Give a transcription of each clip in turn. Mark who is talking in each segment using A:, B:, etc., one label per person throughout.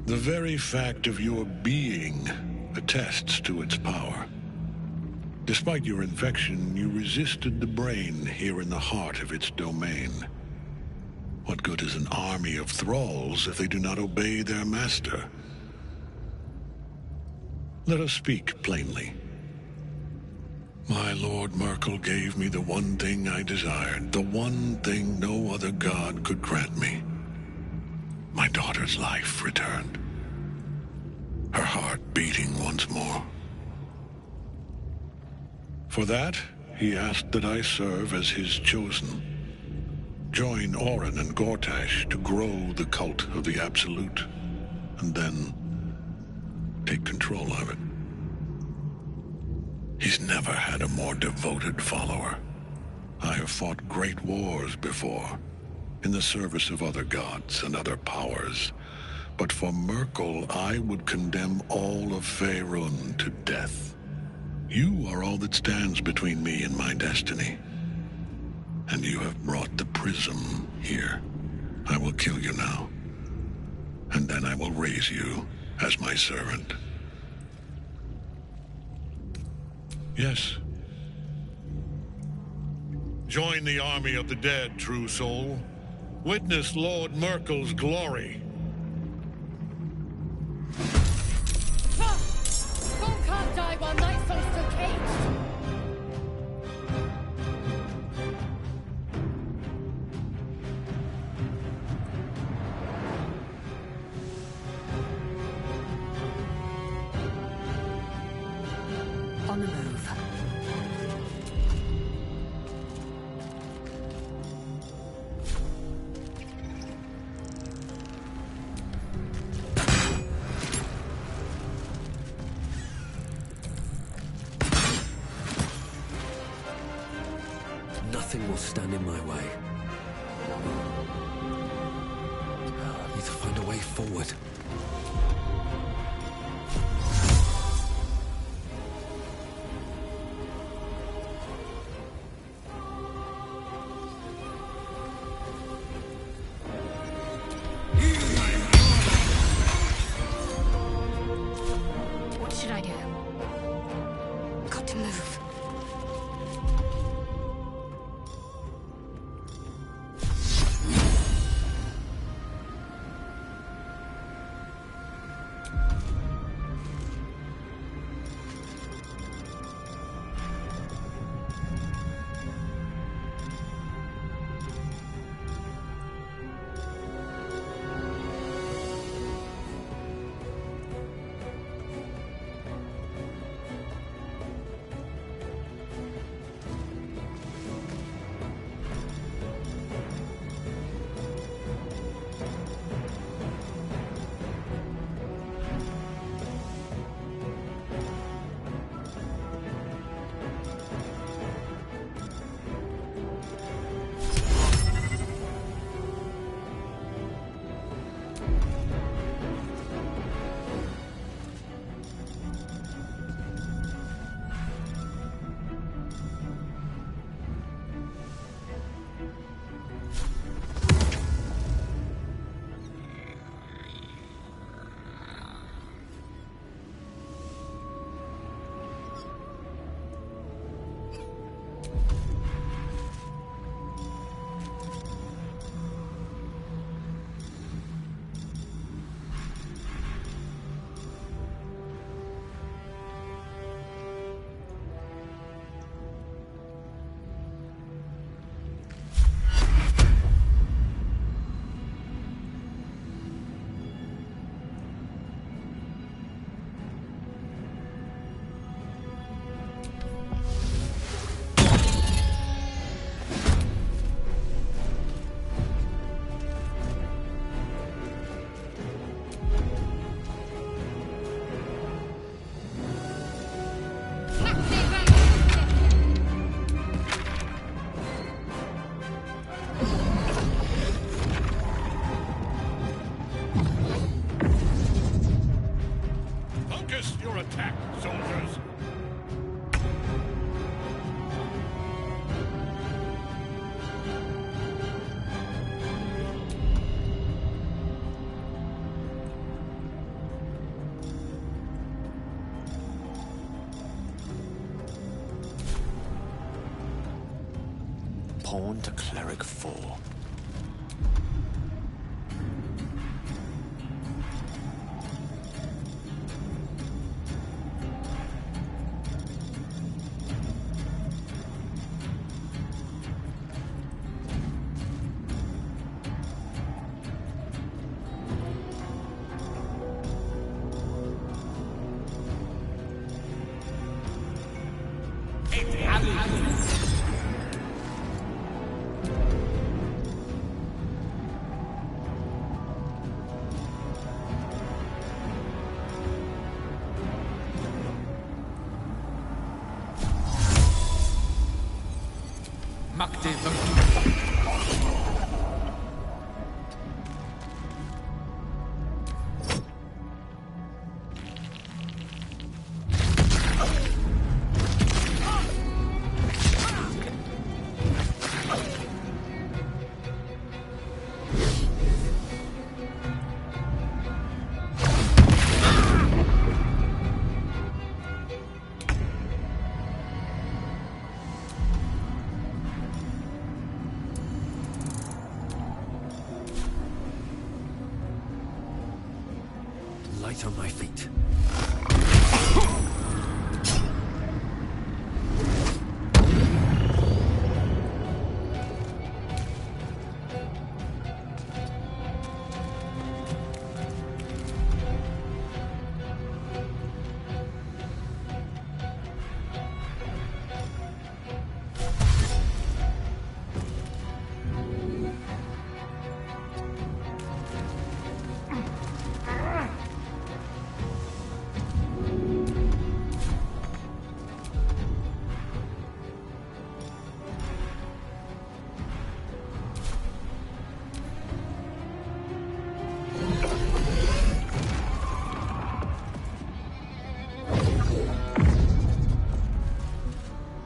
A: The very fact of your being attests to its power. Despite your infection, you resisted the brain here in the heart of its domain. What good is an army of thralls if they do not obey their master? Let us speak plainly. My Lord Merkel gave me the one thing I desired, the one thing no other god could grant me. My daughter's life returned. Her heart beating once more. For that, he asked that I serve as his chosen. Join Orin and Gortash to grow the cult of the Absolute, and then take control of it. He's never had a more devoted follower. I have fought great wars before, in the service of other gods and other powers, but for Merkel, I would condemn all of Faerun to death. You are all that stands between me and my destiny. And you have brought the prism here. I will kill you now. And then I will raise you as my servant. Yes. Join the army of the dead, true soul. Witness Lord Merkel's glory.
B: Folk can't die while Night Soul's still caged.
C: On the move.
D: Nothing will stand in my way. I need to find a way forward.
B: What should I do? Got to move.
C: Pawn to Cleric 4.
D: Light on my feet.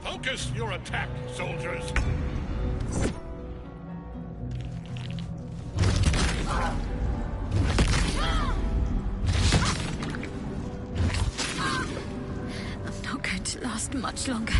A: Focus your attack, soldiers!
B: I'm not going to last much longer.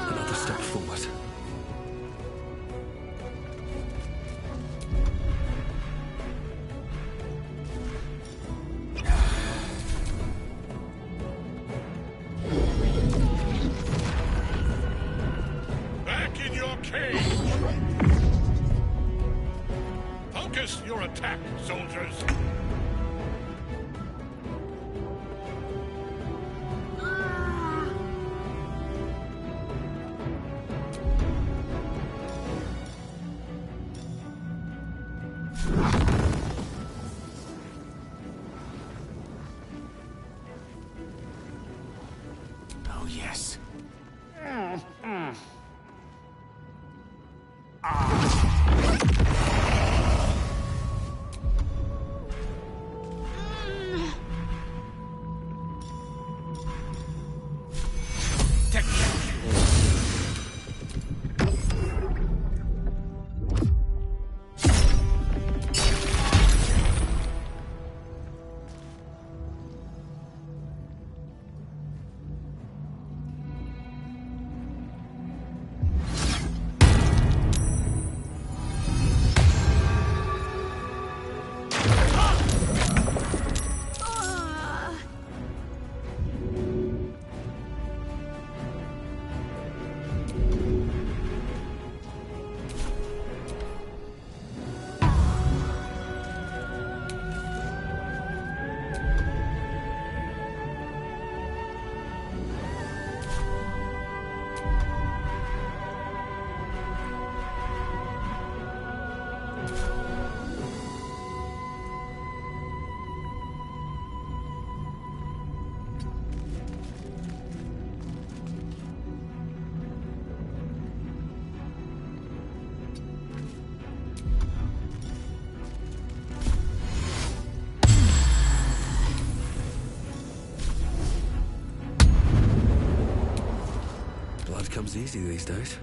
D: Another step forward.
A: Back in your cage! Focus your attack, soldiers!
C: Oh, yes.
D: comes easy these days.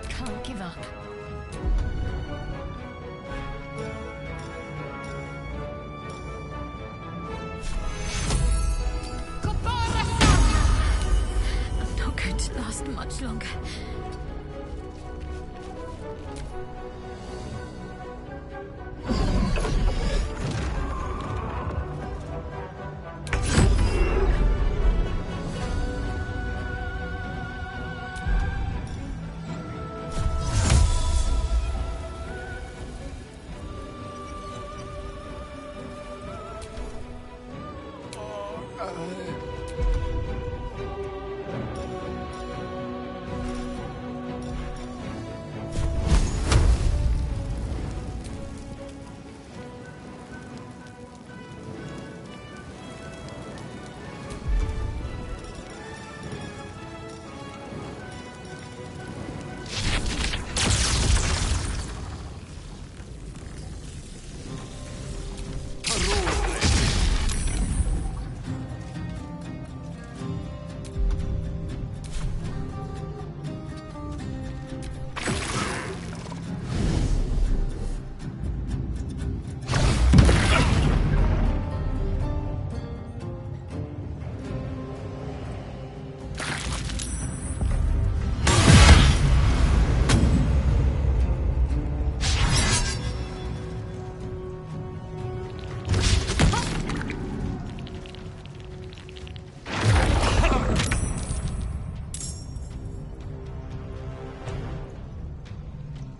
B: Can't give up. I'm not going to last much longer.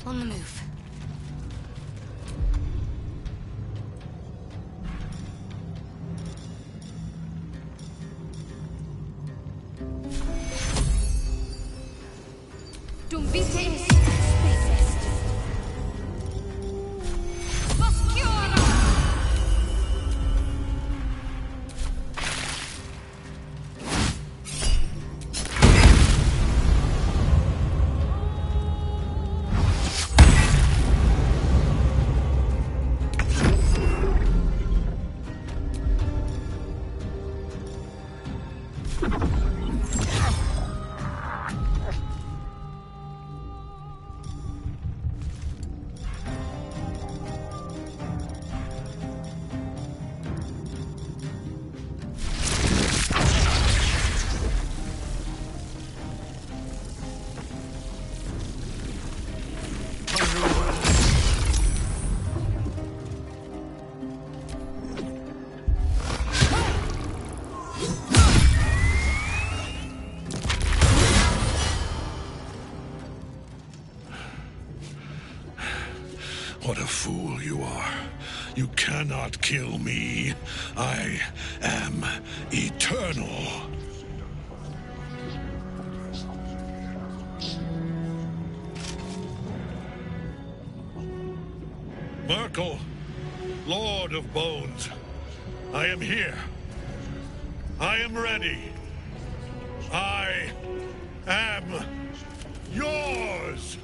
B: On the move. Dum vite est spes est. Boschiora!
A: What a fool you are. You cannot kill me. I am eternal. Merkel, Lord of Bones, I am here. I am ready. I am yours.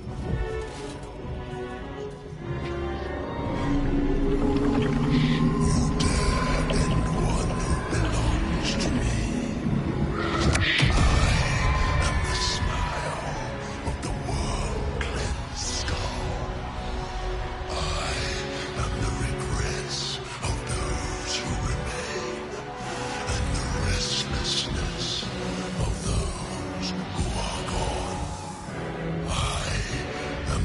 A: Of those who are gone, I am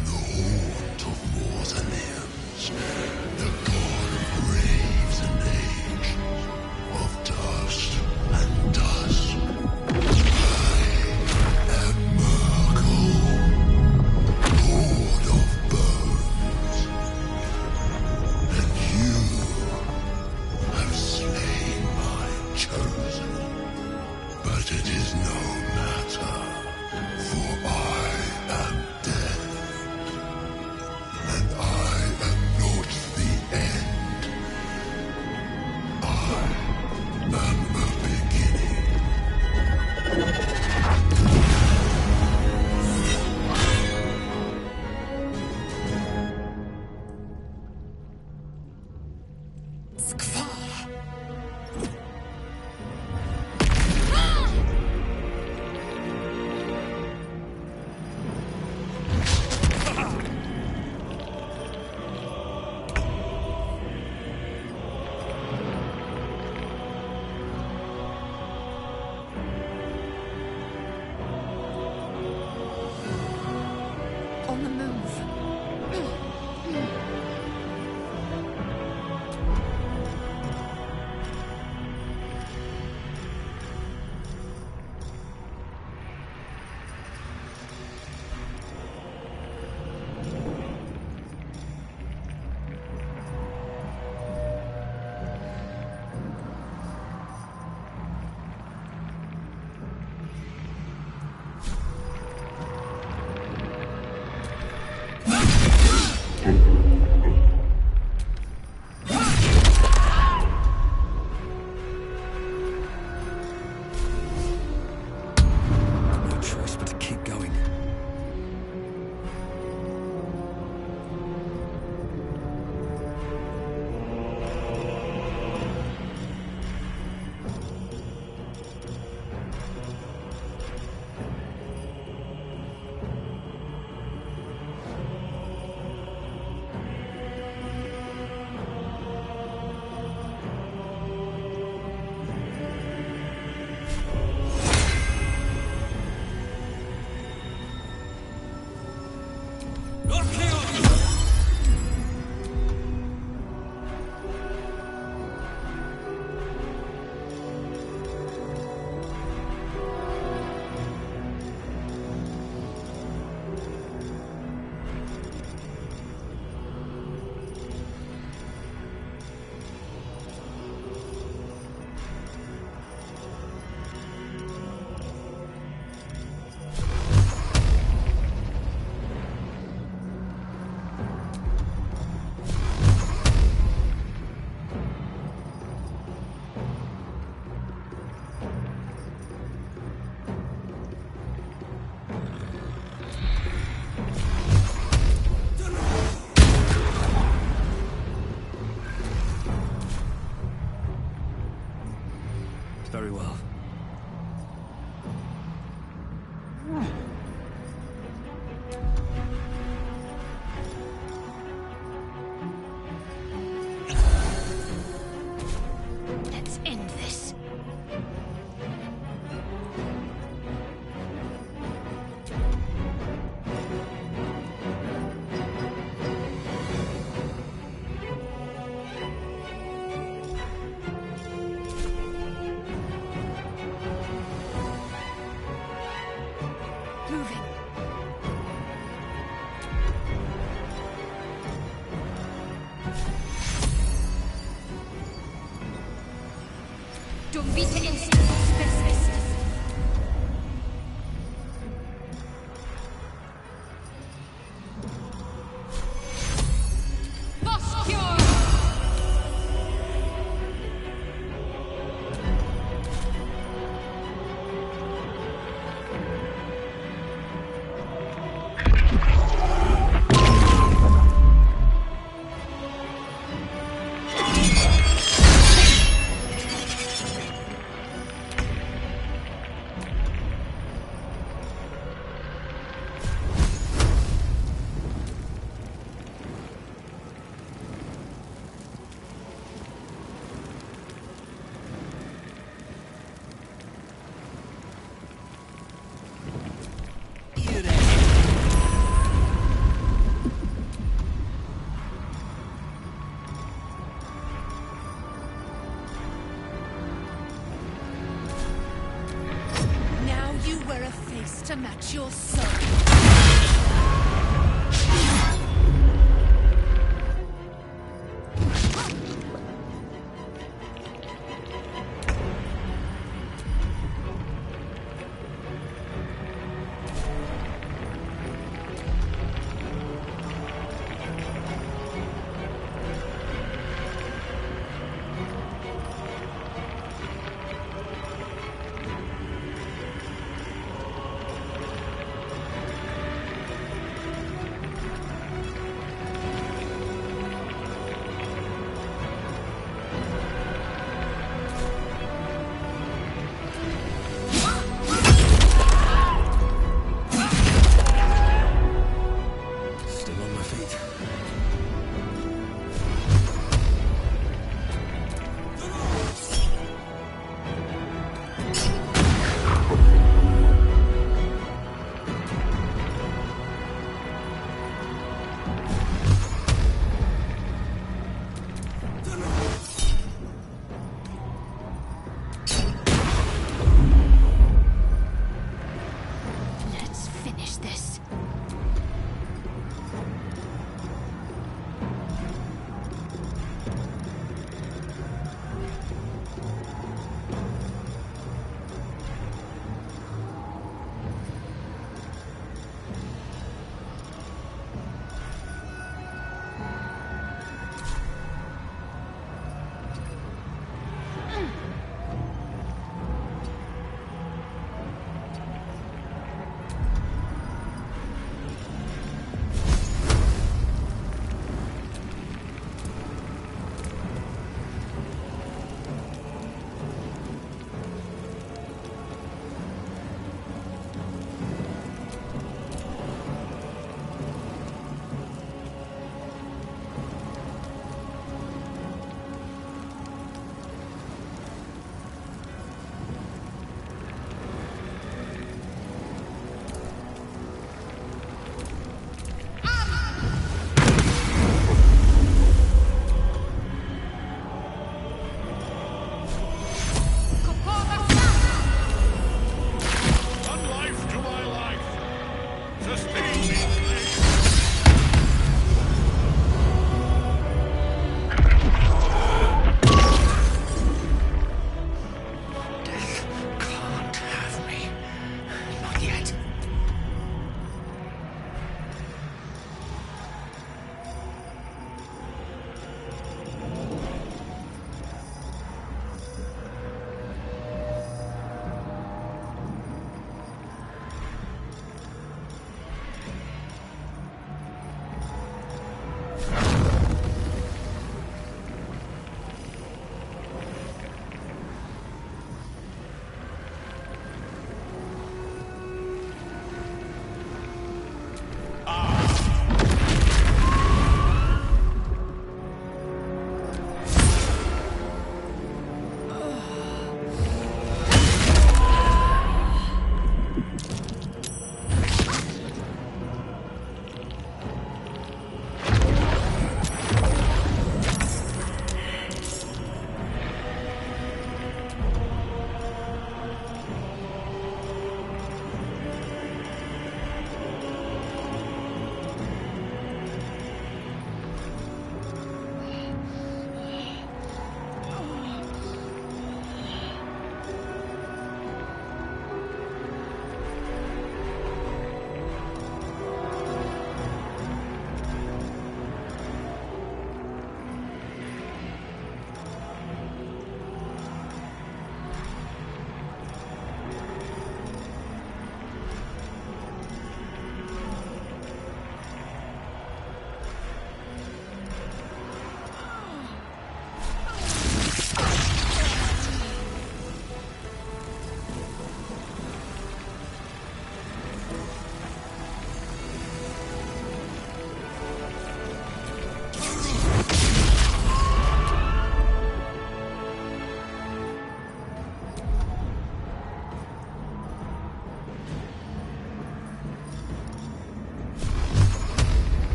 D: No choice but to keep going. Very well.
B: Let's end this. Moving. Dumbite instant specialist. Boss cure. Now you wear a face to match your soul.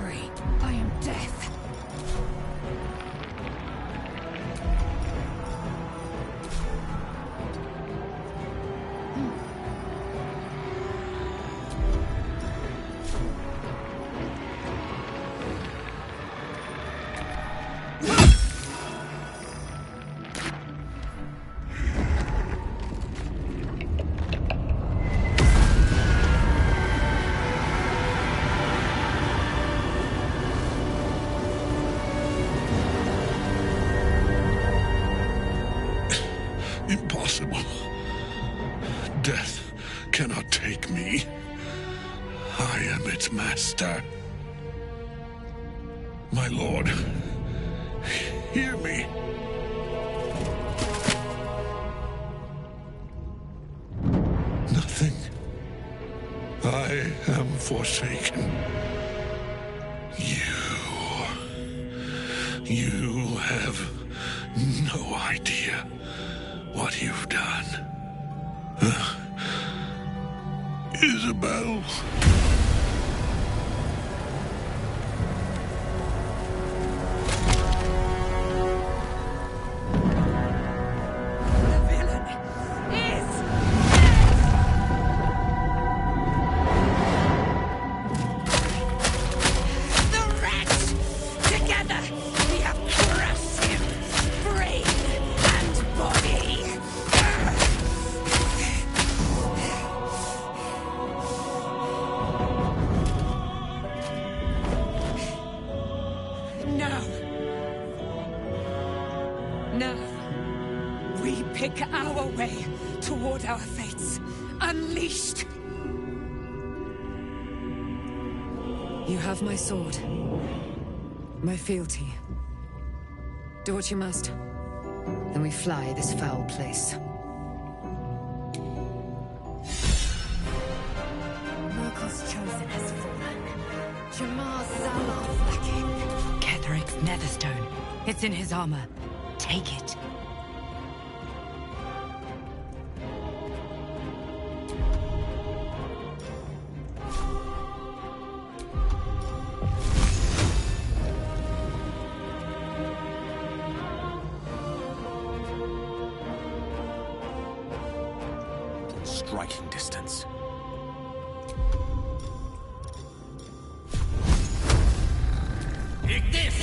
B: sorry. I am death.
A: Impossible. Death cannot take me. I am its master. My lord, hear me. Nothing. I am forsaken. You have no idea what you've done. Isabel.
B: The villain is the wretch! Together, we have crushed him, brain and body. Now, we pick our way toward our fates, unleashed.
E: You have my sword. My fealty. Do what you must. Then we fly this foul place.
B: Merkel's chosen has fallen. Jamar Zaloth, the king.
E: Ketheric's netherstone. It's in his armor. Take it.
C: Striking distance.
F: Take this!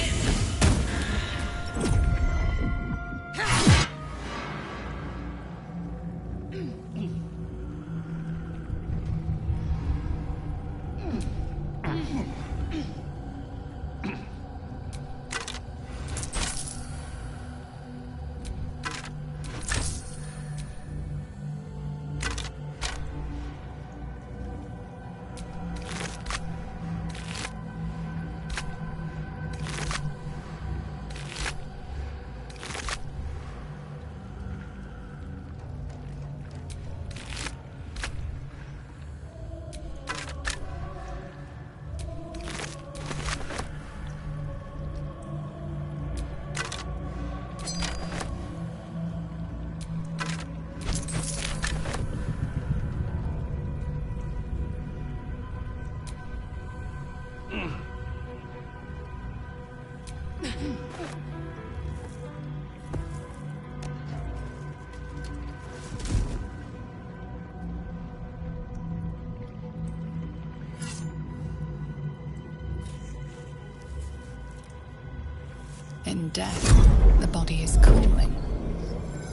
G: In death, the body is cooling,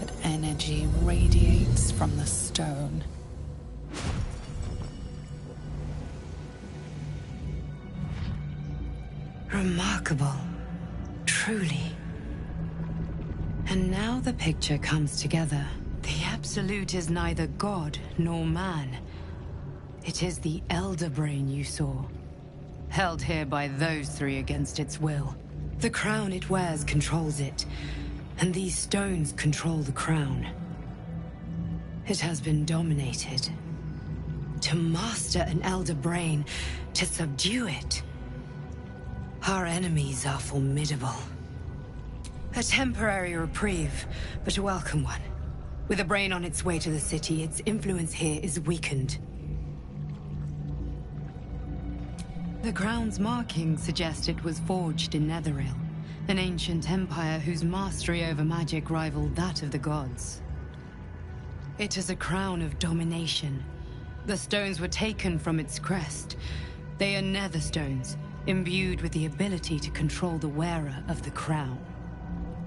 G: but energy radiates from the stone.
E: Remarkable. Truly. And now the picture comes together. The Absolute is neither god nor man. It is the Elder Brain you saw. Held here by those three against its will. The crown it wears controls it, and these stones control the crown. It has been dominated. To master an Elder Brain, to subdue it. Our enemies are formidable. A temporary reprieve, but a welcome one. With a brain on its way to the city, its influence here is weakened. The crown's markings suggest it was forged in Netheril, an ancient empire whose mastery over magic rivaled that of the gods. It is a crown of domination. The stones were taken from its crest. They are nether stones, imbued with the ability to control the wearer of the crown.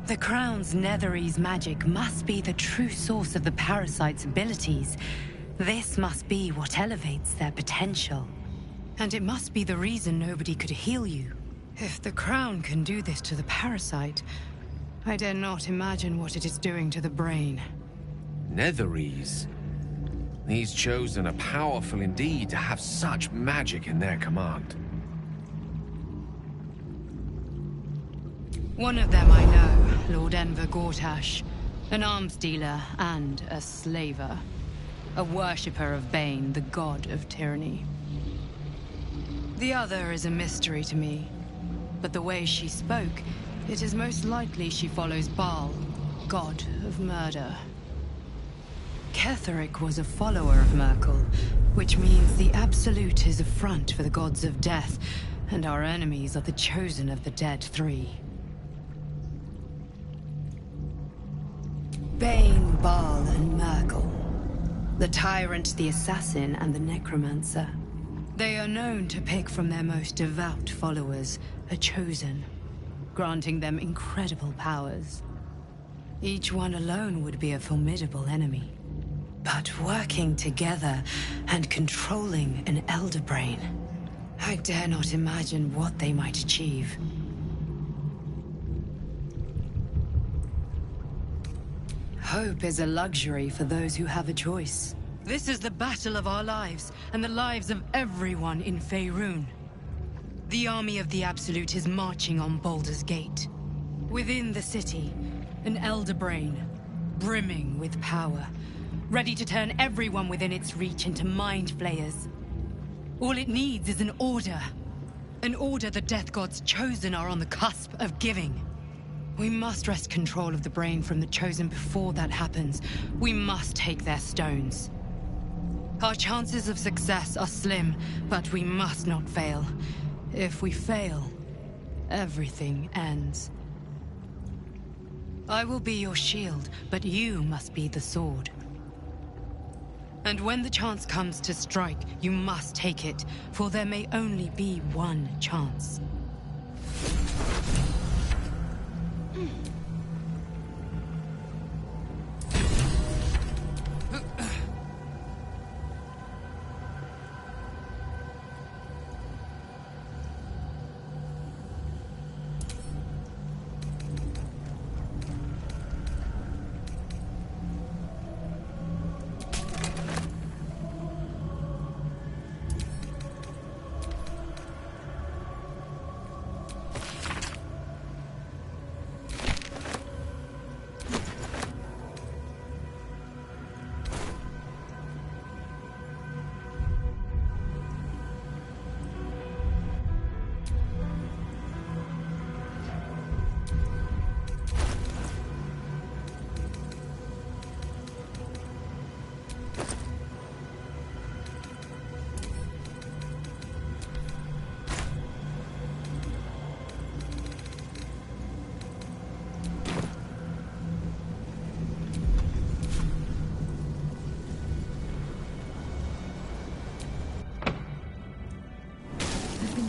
E: The crown's Netherese magic must be the true source of the parasite's abilities. This must be what elevates their potential. And it must be the reason nobody could heal you. If the crown can do this to the parasite, I dare not imagine what it is doing to the brain.
C: Netherese. These Chosen are powerful indeed to have such magic in their command.
E: One of them I know, Lord Enver Gortash, an arms dealer and a slaver. A worshipper of Bane, the god of tyranny. The other is a mystery to me, but the way she spoke, it is most likely she follows Baal, god of murder. Ketheric was a follower of Merkel, which means the Absolute is a front for the gods of death, and our enemies are the chosen of the Dead Three. Bane, Baal, and Merkel. The Tyrant, the Assassin, and the Necromancer. They are known to pick from their most devout followers a chosen, granting them incredible powers. Each one alone would be a formidable enemy. But working together and controlling an Elder Brain, I dare not imagine what they might achieve. Hope is a luxury for those who have a choice. This is the battle of our lives, and the lives of everyone in Faerun. The army of the Absolute is marching on Baldur's Gate. Within the city, an Elder Brain, brimming with power, ready to turn everyone within its reach into mind flayers. All it needs is an order. An order the Death Gods Chosen are on the cusp of giving. We must wrest control of the brain from the Chosen before that happens. We must take their stones. Our chances of success are slim, but we must not fail. If we fail, everything ends. I will be your shield, but you must be the sword. And when the chance comes to strike, you must take it, for there may only be one chance.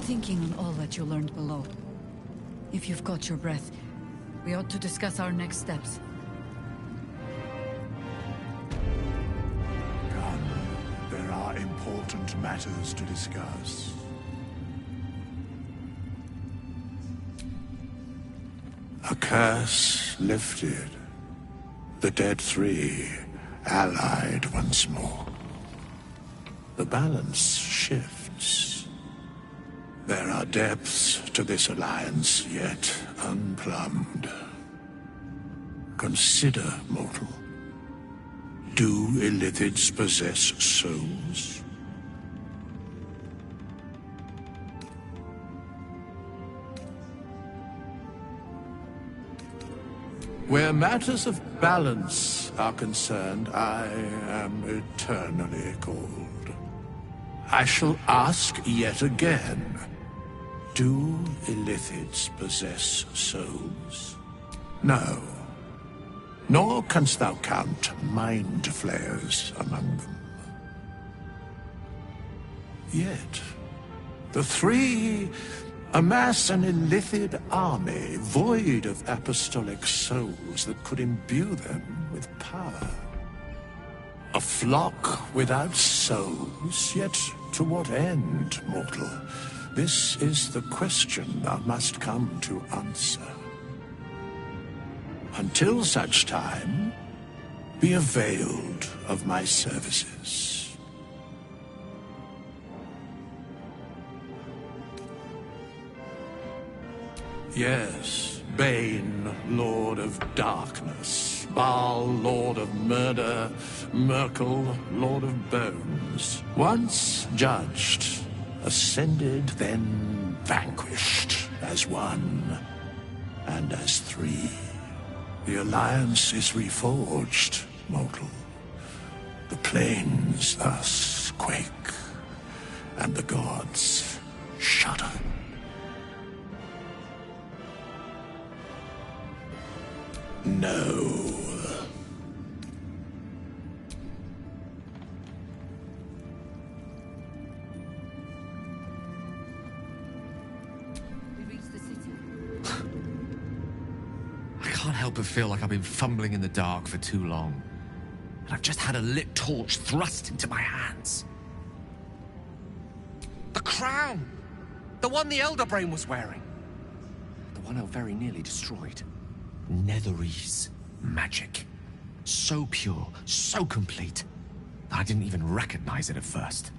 F: Thinking on all that you learned below. If you've got your breath, we ought to discuss our next steps.
A: Come, there are important matters to discuss. A curse lifted. The Dead Three allied once more. The balance shifts. There are depths to this alliance yet unplumbed. Consider, mortal. Do Illithids possess souls? Where matters of balance are concerned, I am eternally cold. I shall ask yet again.
H: Do Illithids possess souls? No. Nor canst thou count mind flayers among them. Yet, the three amass an Illithid army void of apostolic souls that could imbue them with power. A flock without souls, yet to what end, mortal? This is the question thou must come to answer. Until such time, be availed of my services. Yes, Bane, Lord of Darkness, Baal, Lord of Murder, Merkel, Lord of Bones. Once judged, ascended, then vanquished, as one, and as three. The alliance is reforged, mortal. The plains thus quake, and the gods shudder. No.
C: I can't help but feel like I've been fumbling in the dark for too long. And I've just had a lit torch thrust into my hands. The crown! The one the Elder Brain was wearing. The one I very nearly destroyed. Netherese magic. So pure, so complete, that I didn't even recognize it at first.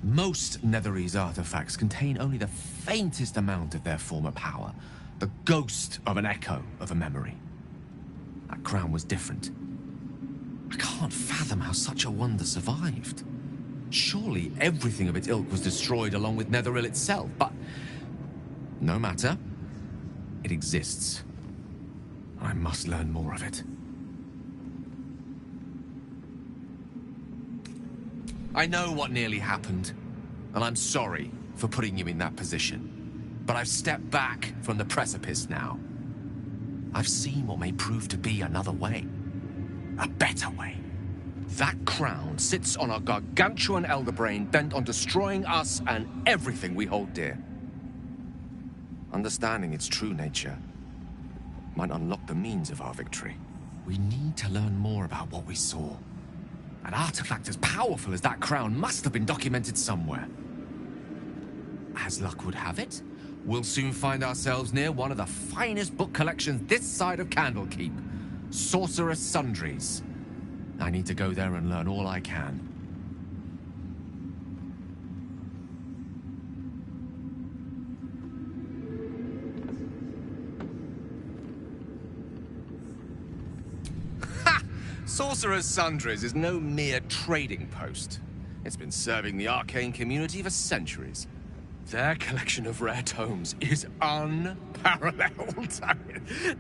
C: Most Netherese artifacts contain only the faintest amount of their former power. The ghost of an echo of a memory. That crown was different. I can't fathom how such a wonder survived. Surely everything of its ilk was destroyed along with Netheril itself, but no matter. It exists. I must learn more of it. I know what nearly happened, and I'm sorry for putting you in that position. But I've stepped back from the precipice now. I've seen what may prove to be another way. A better way. That crown sits on a gargantuan elder brain bent on destroying us and everything we hold dear. Understanding its true nature might unlock the means of our victory. We need to learn more about what we saw. An artifact as powerful as that crown must have been documented somewhere. As luck would have it, we'll soon find ourselves near one of the finest book collections this side of Candlekeep. Sorcerer's Sundries. I need to go there and learn all I can. Ha! Sorcerer's Sundries is no mere trading post. It's been serving the arcane community for centuries. Their collection of rare tomes is unparalleled.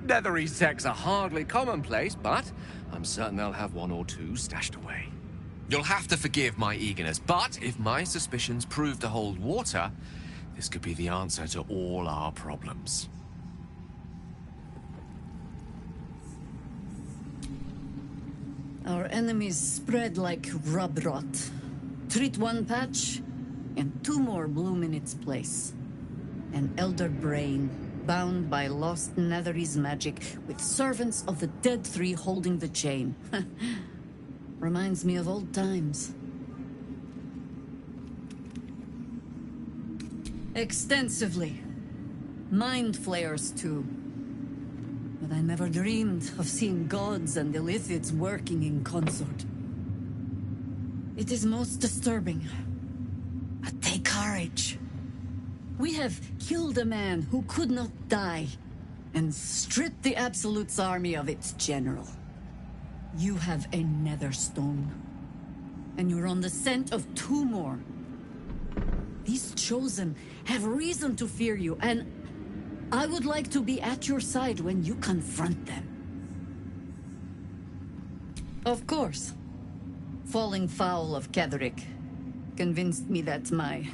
C: Netherese texts are hardly commonplace, but I'm certain they'll have one or two stashed away. You'll have to forgive my eagerness, but if my suspicions prove to hold water, this could be the answer to all our problems.
F: Our enemies spread like rub rot. Treat one patch, and two more bloom in its place. An elder brain, bound by lost Netherese magic, with servants of the Dead Three holding the chain. Reminds me of old times. Extensively. Mind flayers, too. But I never dreamed of seeing gods and Illithids working in consort. It is most disturbing. But take courage. We have killed a man who could not die, and stripped the Absolute's army of its general. You have a Netherstone, and you're on the scent of two more. These Chosen have reason to fear you, and I would like to be at your side when you confront them. Of course, falling foul of Ketheric convinced me that my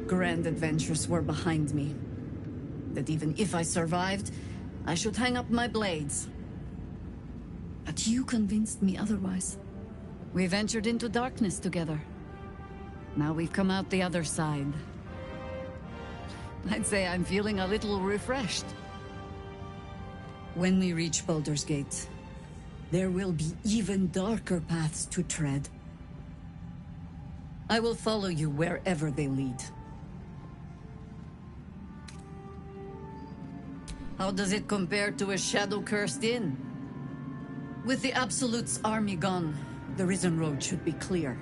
F: grand adventures were behind me. that even if I survived, I should hang up my blades. But you convinced me otherwise. We ventured into darkness together. Now we've come out the other side. I'd say I'm feeling a little refreshed. When we reach Baldur's Gate, there will be even darker paths to tread. I will follow you wherever they lead. How does it compare to a shadow-cursed inn? With the Absolute's army gone, the Risen Road should be clear.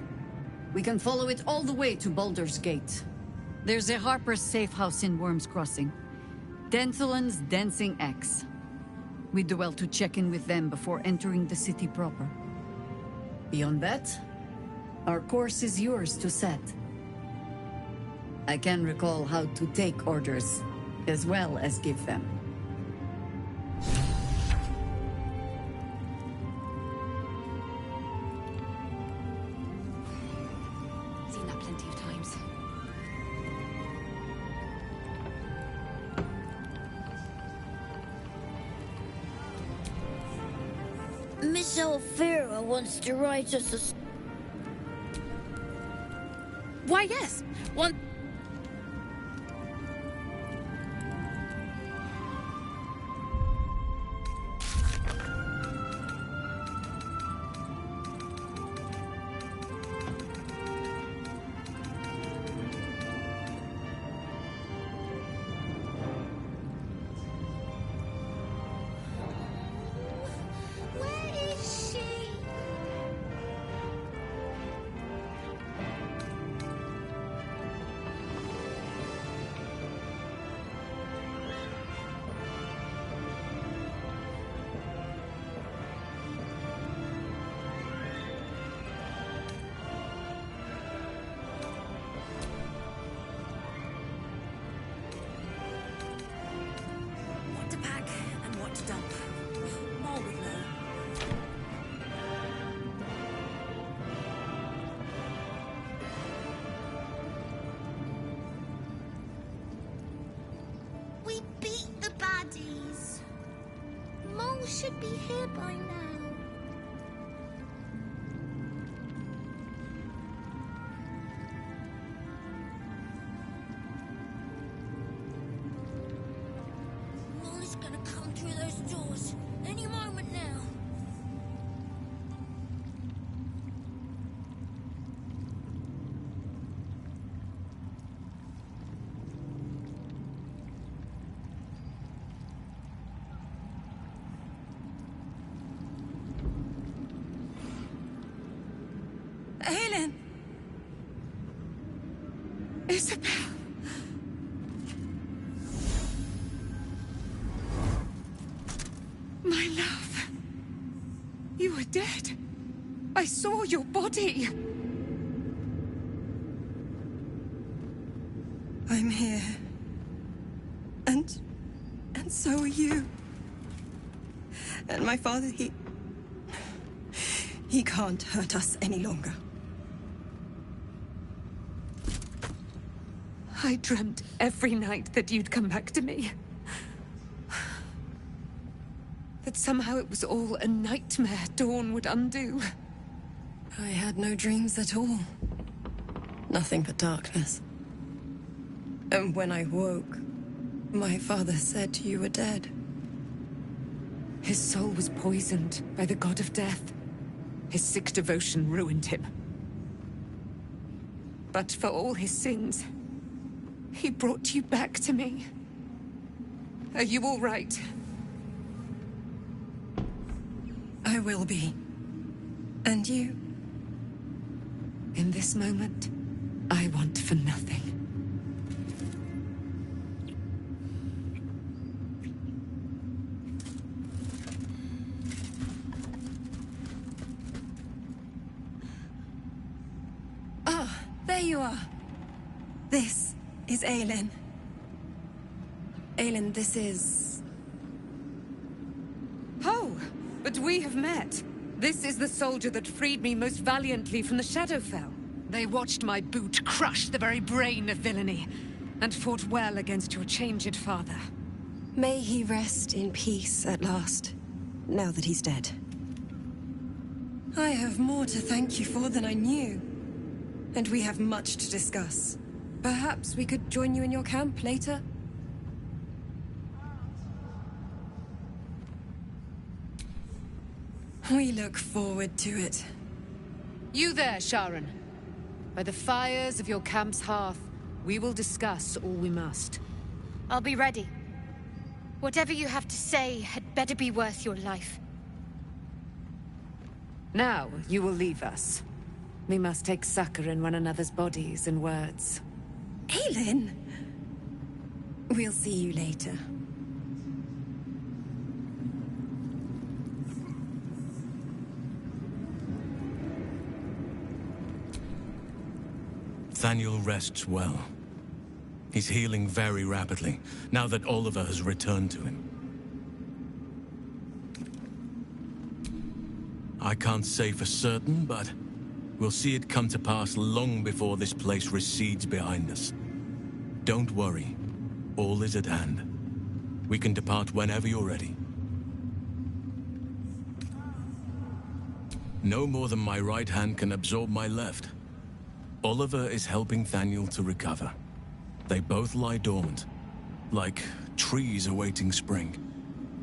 F: We can follow it all the way to Baldur's Gate. There's a Harper's safe house in Worm's Crossing. Denthalen's Dancing Axe. We do well to check in with them before entering the city proper. Beyond that, our course is yours to set. I can recall how to take orders, as well as give them.
B: Seen that plenty of times.
I: Miss Elvira wants to write us a...
B: Why, yes. One.
I: Where is she?
B: What to pack and what to dump. More would know.
I: We beat the baddies. Mole should be here by now. Mole is gonna come through those doors any moment now.
B: Helen! Isabel! My love. You were dead. I saw your body. I'm here. And so are you. And my father, he can't hurt us any longer. I dreamt every night that you'd come back to me. That somehow it was all a nightmare Dawn would undo. I had no dreams at all. Nothing but darkness. And when I woke, my father said you were dead. His soul was poisoned by the god of death. His sick devotion ruined him. But for all his sins, he brought you back to me. Are you all right? I will be. And you? In this moment, I want for nothing. Ah, there you are. This is Aelin. Aelin, this is... Oh, but we have met. This is the soldier that freed me most valiantly from the Shadowfell. They watched my boot crush the very brain of villainy, and fought well against your changed father. May he rest in peace at last, now that he's dead. I have more to thank you for than I knew. And we have much to discuss. Perhaps we could join you in your camp later? We look forward to it.
E: You there, Sharon. By the fires of your camp's hearth, we will discuss all we must.
I: I'll be ready. Whatever you have to say had better be worth your life.
E: Now, you will leave us. We must take succor in one another's bodies and words.
B: Aelin! We'll see you later.
D: Thaniel rests well. He's healing very rapidly, now that Oliver has returned to him. I can't say for certain, but we'll see it come to pass long before this place recedes behind us. Don't worry. All is at hand. We can depart whenever you're ready. No more than my right hand can absorb my left. Oliver is helping Thaniel to recover. They both lie dormant, like trees awaiting spring.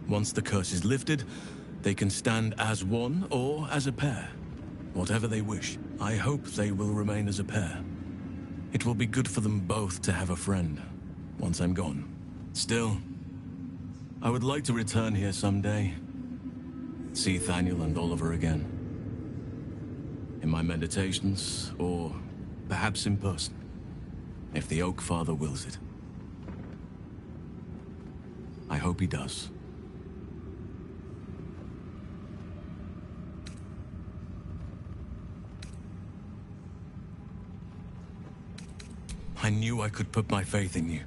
D: Once the curse is lifted, they can stand as one or as a pair. Whatever they wish. I hope they will remain as a pair. It will be good for them both to have a friend, once I'm gone. Still, I would like to return here someday. See Thaniel and Oliver again. In my meditations, or perhaps in person, if the Oak Father wills it. I hope he does. I knew I could put my faith in you.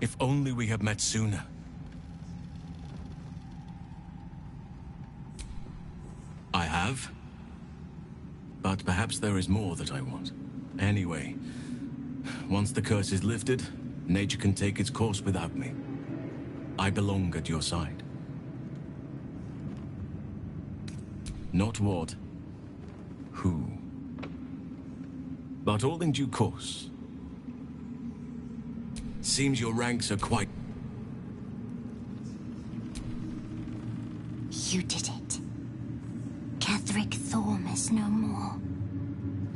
D: If only we had met sooner. I have. But perhaps there is more that I want. Anyway, once the curse is lifted, nature can take its course without me. I belong at your side. Not what, who, but all in due course. Seems your ranks are quite...
I: You did it. Catherick Thorm is no more.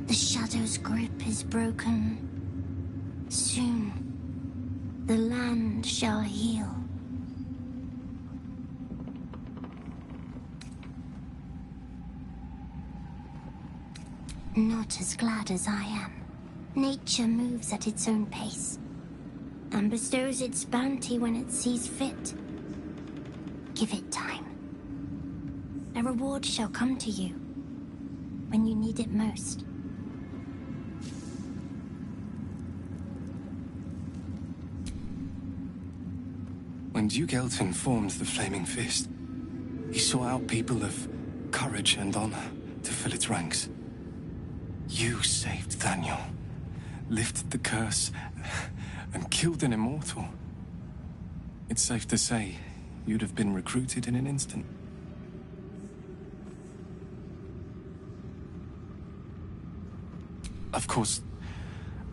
I: The Shadow's grip is broken. Soon, the land shall heal. Not as glad as I am. Nature moves at its own pace, and bestows its bounty when it sees fit. Give it time. A reward shall come to you when you need it most.
J: When Duke Elton formed the Flaming Fist, he sought out people of courage and honor to fill its ranks. You saved Thaniel, lifted the curse, and killed an immortal. It's safe to say you'd have been recruited in an instant. Of course,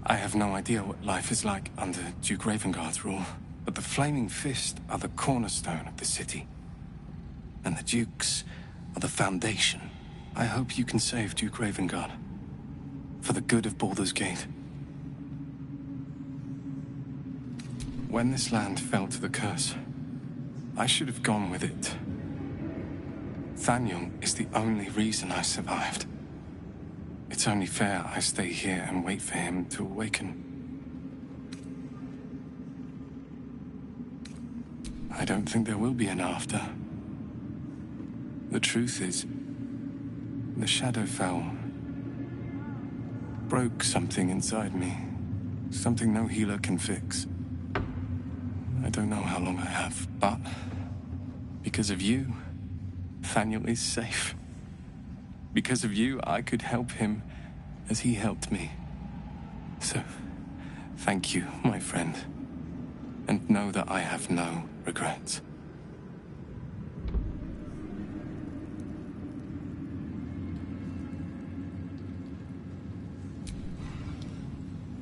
J: I have no idea what life is like under Duke Ravengard's rule, but the Flaming Fist are the cornerstone of the city. And the Dukes are the foundation. I hope you can save Duke Ravengard, for the good of Baldur's Gate. When this land fell to the curse, I should have gone with it. Thaniel is the only reason I survived. It's only fair I stay here and wait for him to awaken. I don't think there will be an after. The truth is, the Shadowfell broke something inside me. Something no healer can fix. I don't know how long I have, but because of you, Thaniel is safe. Because of you, I could help him as he helped me. So, thank you, my friend. and know that I have no regrets.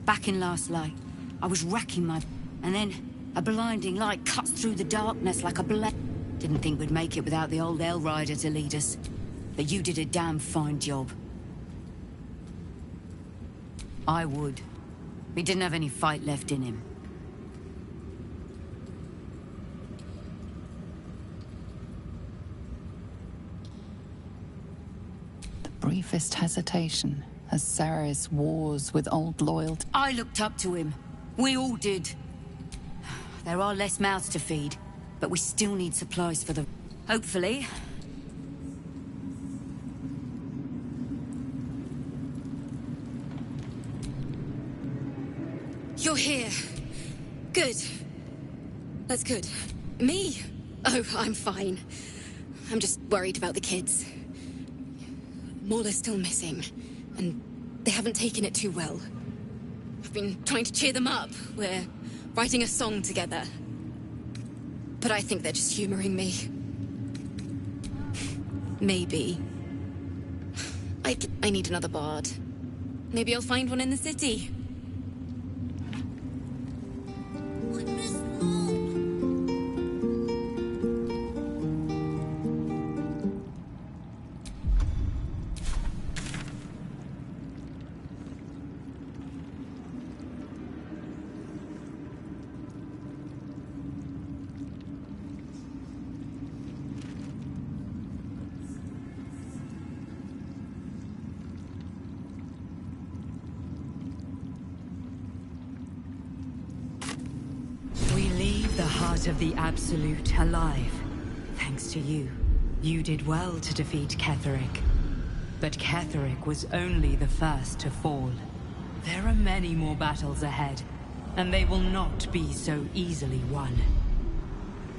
F: Back in last light, I was racking my... and then a blinding light cuts through the darkness like a blade. Didn't think we'd make it without the old El Rider to lead us. But you did a damn fine job. I would. He didn't have any fight left in him.
G: The briefest hesitation as Ceres wars with old loyalty.
F: I looked up to him. We all did. There are less mouths to feed, but we still need supplies for the... Hopefully.
B: You're here. Good. That's good. Me? Oh, I'm fine. I'm just worried about the kids. Maula's still missing, and they haven't taken it too well. I've been trying to cheer them up. We're writing a song together. But I think they're just humoring me. Maybe. I need another bard. Maybe I'll find one in the city.
E: Of the Absolute alive. Thanks to you. You did well to defeat Ketheric. But Ketheric was only the first to fall. There are many more battles ahead, and they will not be so easily won.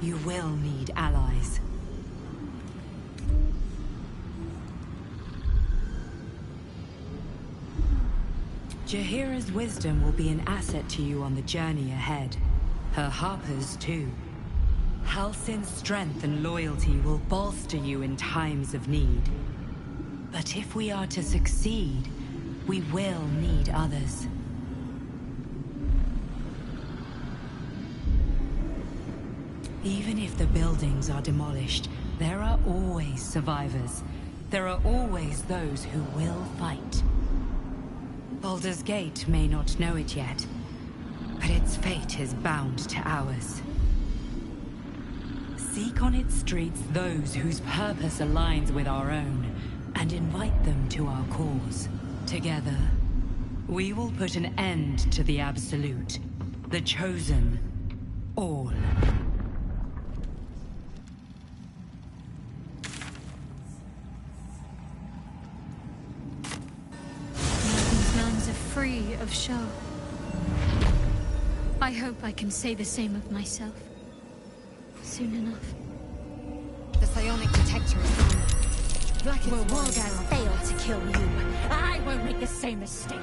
E: You will need allies. Jaheira's wisdom will be an asset to you on the journey ahead. Her harpers, too. Halsin's strength and loyalty will bolster you in times of need. But if we are to succeed, we will need others. Even if the buildings are demolished, there are always survivors. There are always those who will fight. Baldur's Gate may not know it yet, but its fate is bound to ours. Seek on its streets those whose purpose aligns with our own, and invite them to our cause. Together, we will put an end to the Absolute, the Chosen, all.
K: These lands are free of show. I hope I can say the same of myself. Soon enough.
B: The psionic detector is gone.
K: Blackest Wargar failed to kill you. I won't make the same mistake.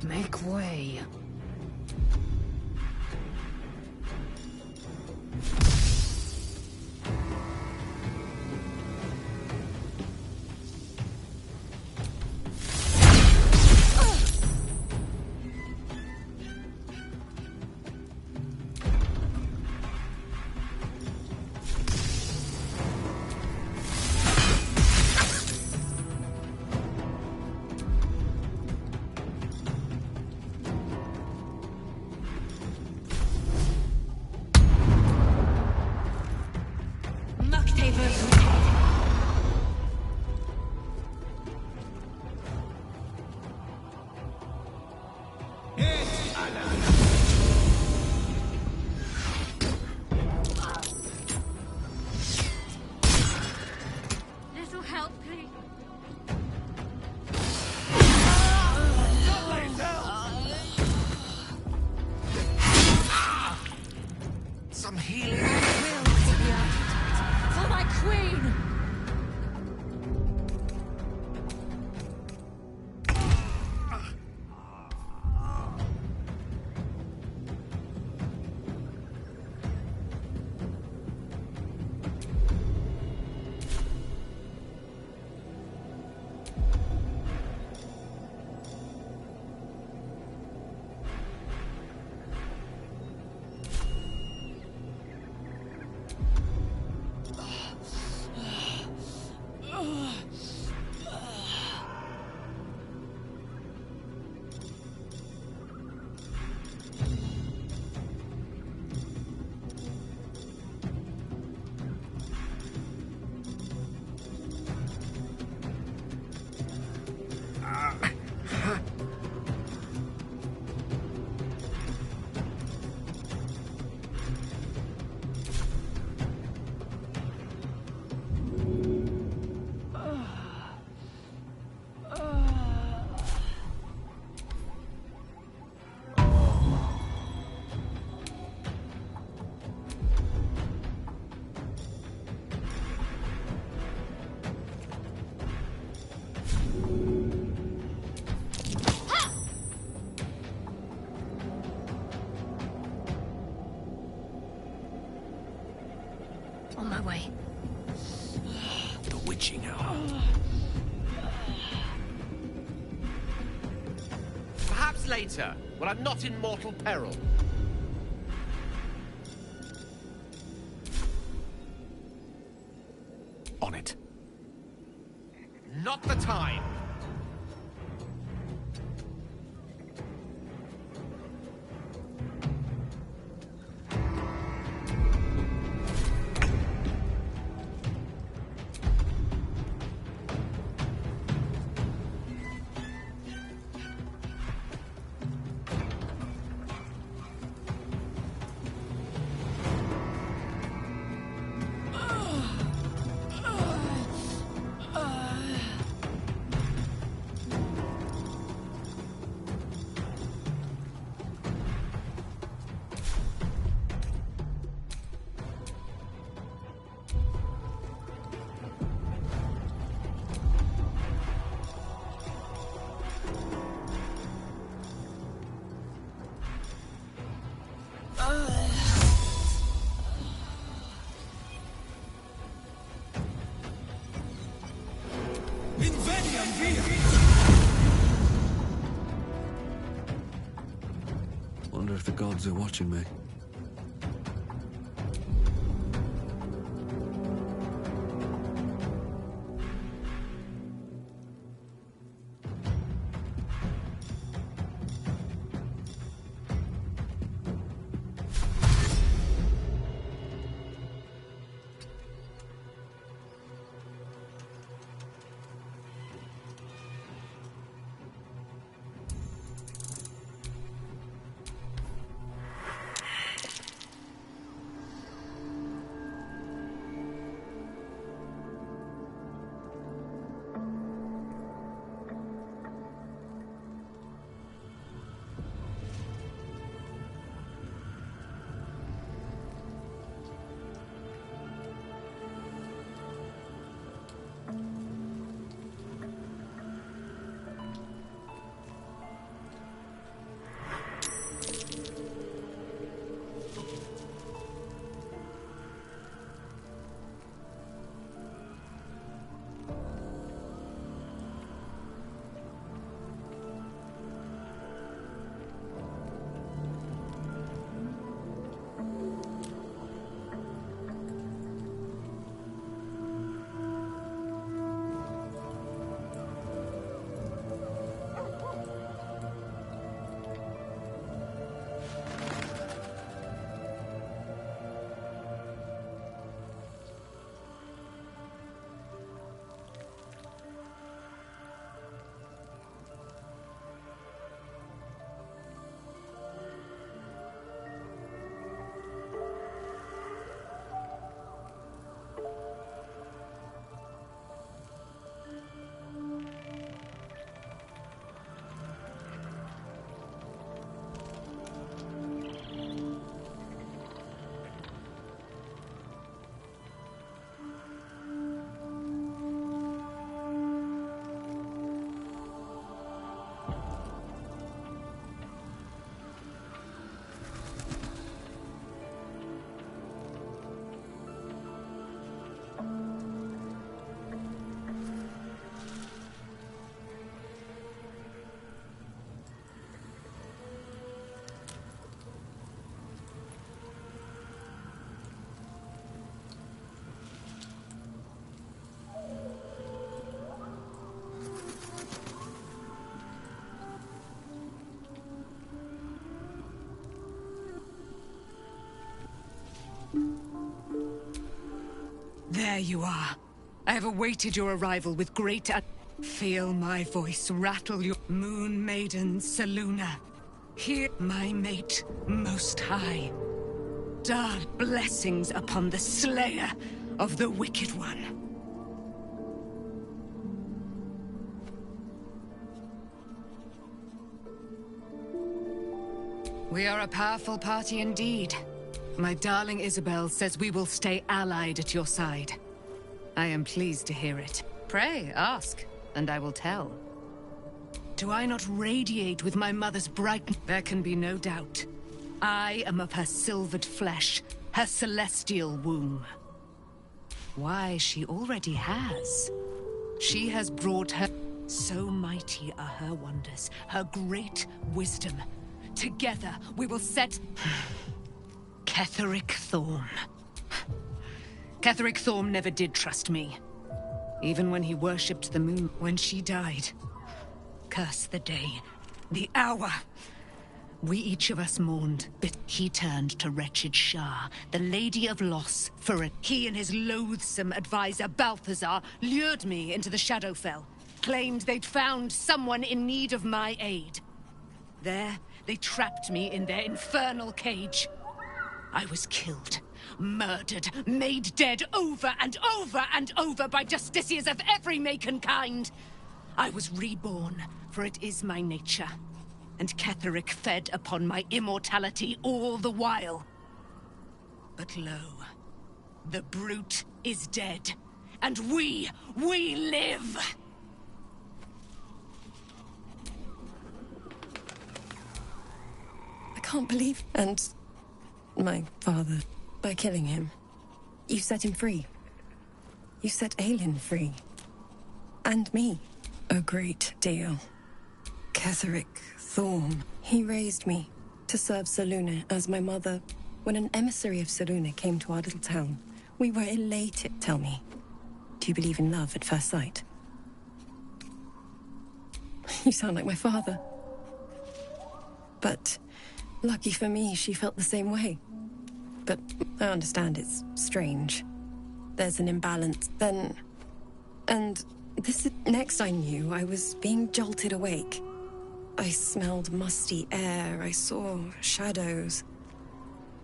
E: Make way.
K: Little help, please.
C: Some healing.
K: For my queen! On my way.
C: The witching hour. Perhaps later, when I'm not in mortal peril. On it. Not the time.
L: Wonder if the gods are watching me.
E: There you are. I have awaited your arrival with great... Feel my voice rattle your... Moon Maiden Selûne. Hear my mate, Most High. Dark blessings upon the slayer of the Wicked One. We are a powerful party indeed. My darling Isabel says we will stay allied at your side. I am pleased to hear it. Pray, ask, and I will tell. Do I not radiate with my mother's brightness? There can be no doubt. I am of her silvered flesh, her celestial womb. Why, she already has. She has brought her... So mighty are her wonders, her great wisdom. Together, we will set... Ketheric Thorm. Ketheric Thorm never did trust me. Even when he worshipped the moon when she died. Curse the day, the hour. We each of us mourned, but he turned to wretched Shah, the Lady of Loss, for it. He and his loathsome advisor, Balthazar, lured me into the Shadowfell. Claimed they'd found someone in need of my aid. There, they trapped me in their infernal cage. I was killed, murdered, made dead over and over and over by justiciars of every make and kind. I was reborn, for it is my nature. And Ketheric fed upon my immortality all the while. But lo, the brute is dead, and we live!
B: I can't believe... And my father, by killing him, you set him free. You set Aelin free. And me. A great deal. Ketheric Thorm. He raised me to serve Selûne as my mother. When an emissary of Selûne came to our little town, we were elated. Tell me, do you believe in love at first sight? You sound like my father. But lucky for me, she felt the same way. But I understand it's strange. There's an imbalance. Then... And this... Next I knew, I was being jolted awake. I smelled musty air, I saw shadows.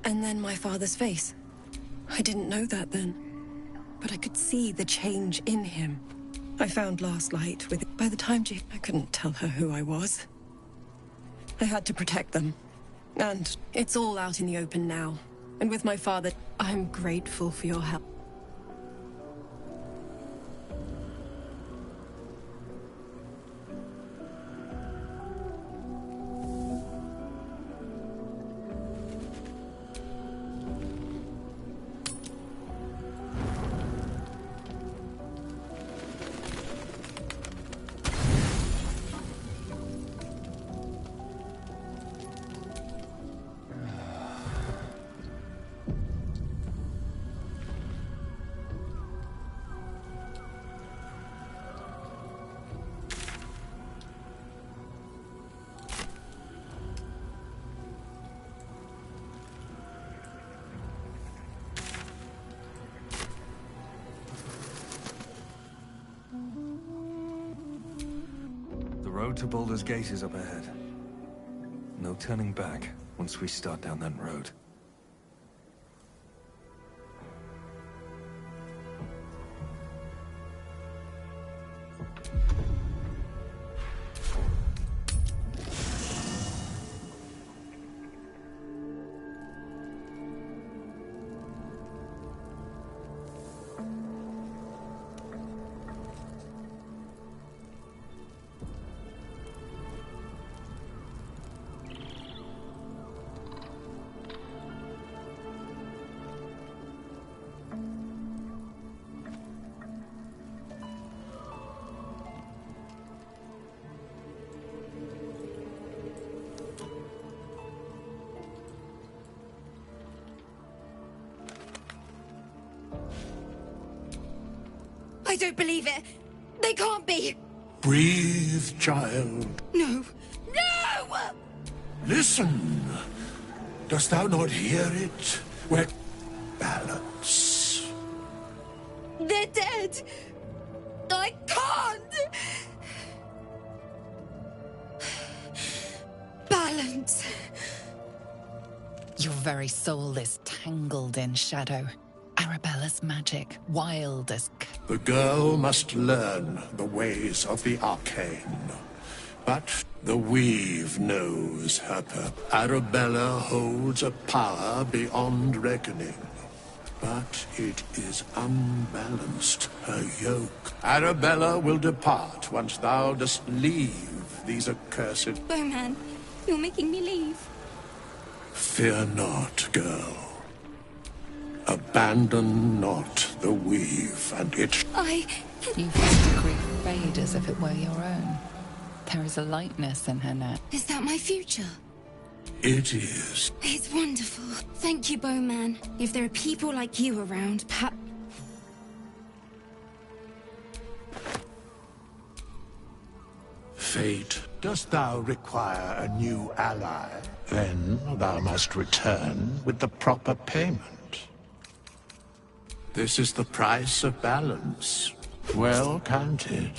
B: And then my father's face. I didn't know that then. But I could see the change in him. I found last light with... By the time I couldn't tell her who I was. I had to protect them. And it's all out in the open now. And with my father, I'm grateful for your help.
J: The road to Baldur's Gate is up ahead. No turning back once we start down that road.
B: I don't believe it. They can't be.
H: Breathe, child.
B: No. No!
H: Listen. Dost thou not hear it? Where balance.
B: They're dead! I can't! Balance.
G: Your very soul is tangled in shadow. Arabella's magic, wild as...
H: The girl must learn the ways of the arcane. But the Weave knows her purpose. Arabella holds a power beyond reckoning. But it is unbalanced, her yoke. Arabella will depart once thou dost leave these accursed...
B: Bowman, you're making me leave.
H: Fear not, girl. Abandon not the Weave and its...
G: You feel the grief fade as if it were your own. There is a lightness in her now.
B: Is that my future?
H: It is.
B: It's wonderful. Thank you, Bowman. If there are people like you around,
H: Fate, dost thou require a new ally? Then thou must return with the proper payment. This is the price of balance. Well counted.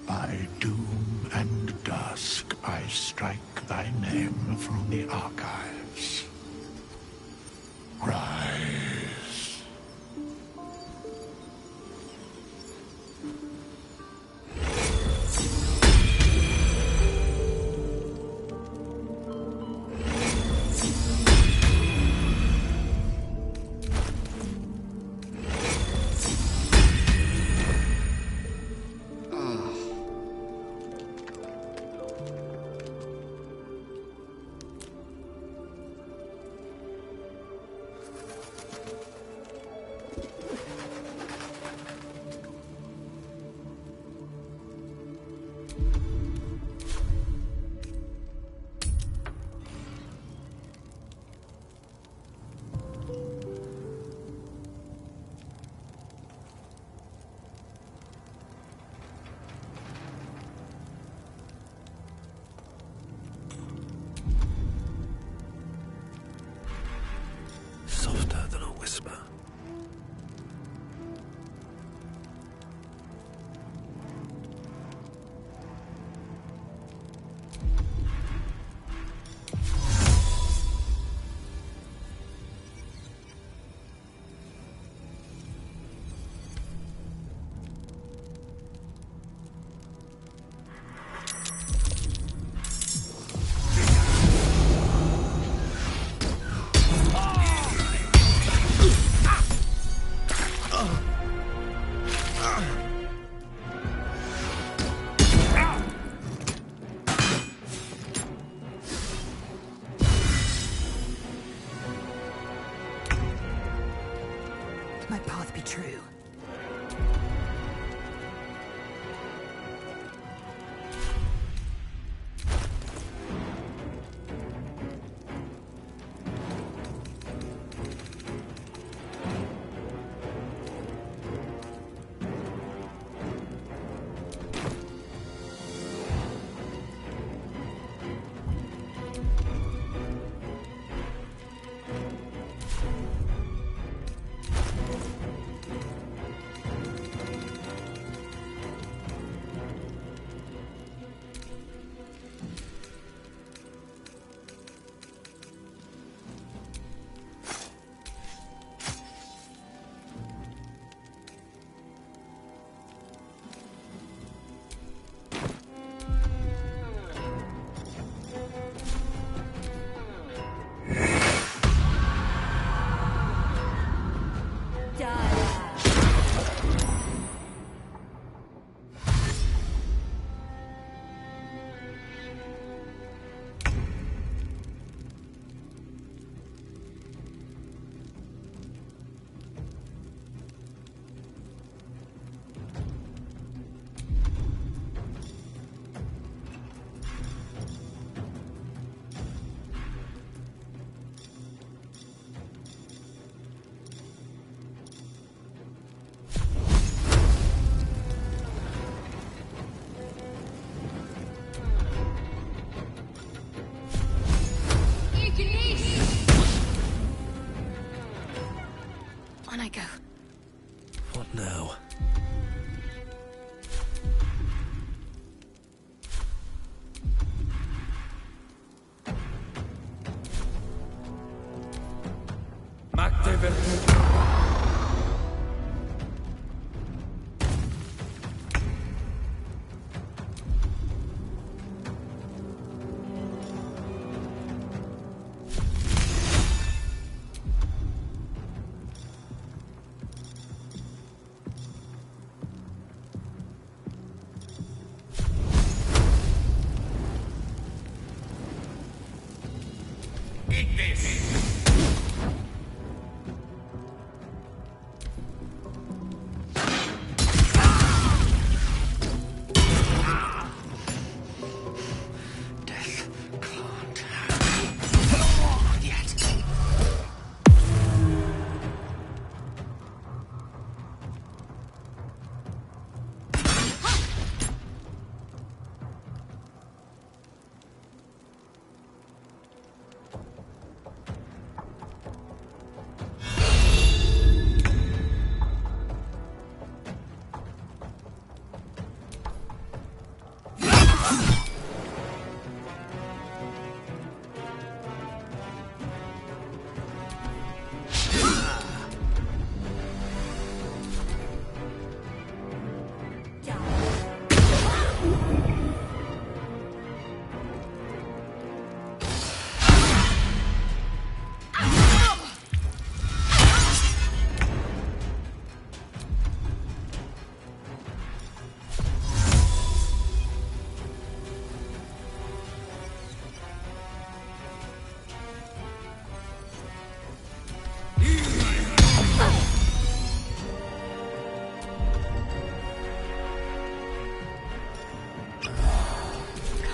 H: By doom and dusk I strike thy name from the archives. Rise.
L: Softer than a whisper.
K: My path be true.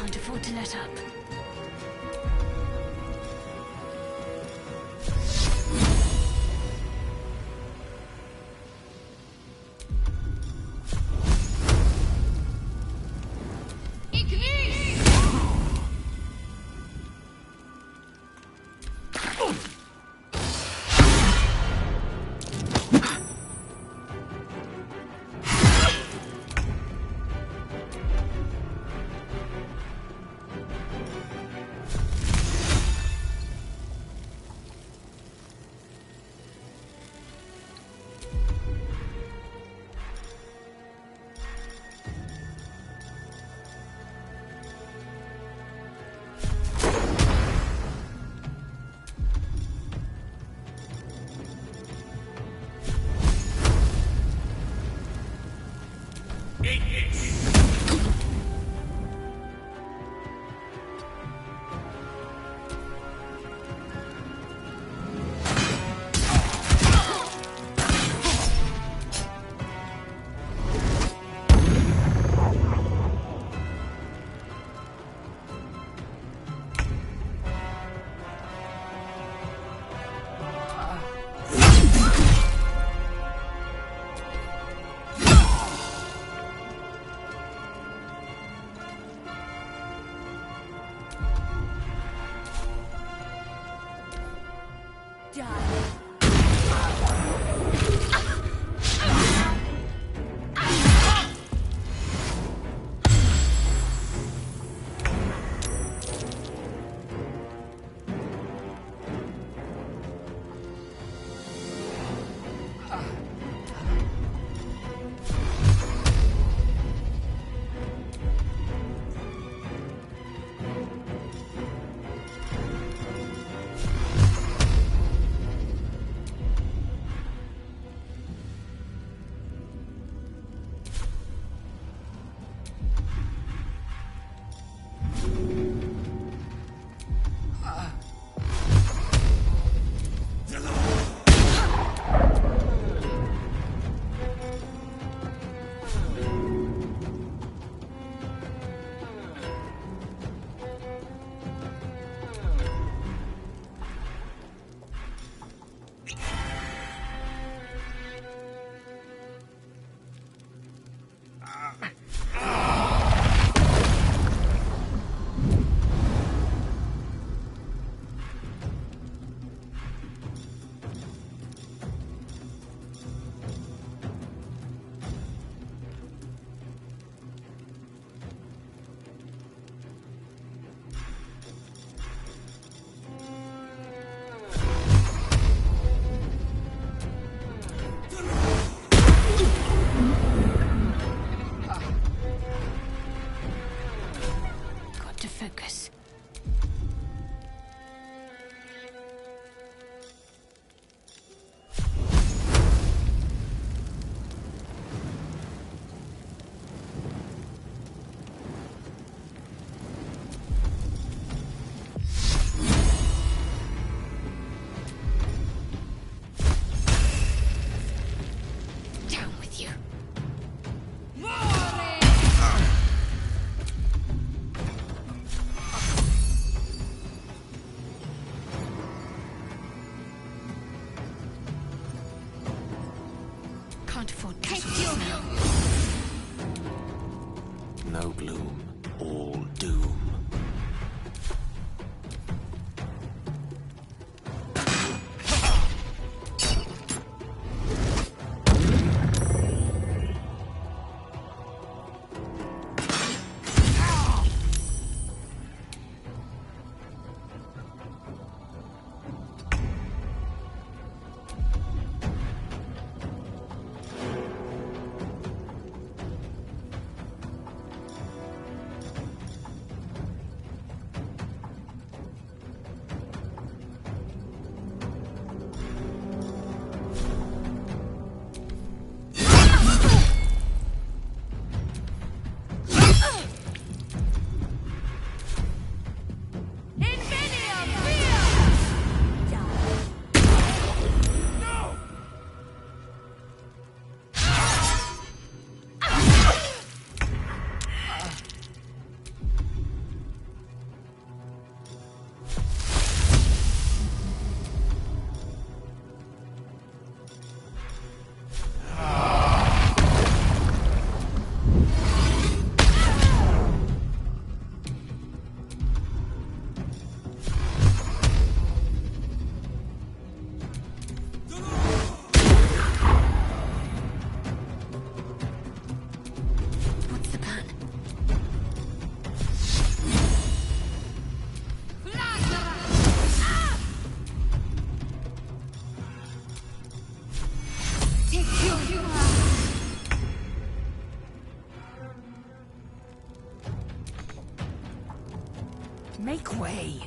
K: Can't afford to let up.
E: focus. Down with you. Can't afford casualties now.
L: No gloom, all doom.
E: What's the plan?
K: Make way.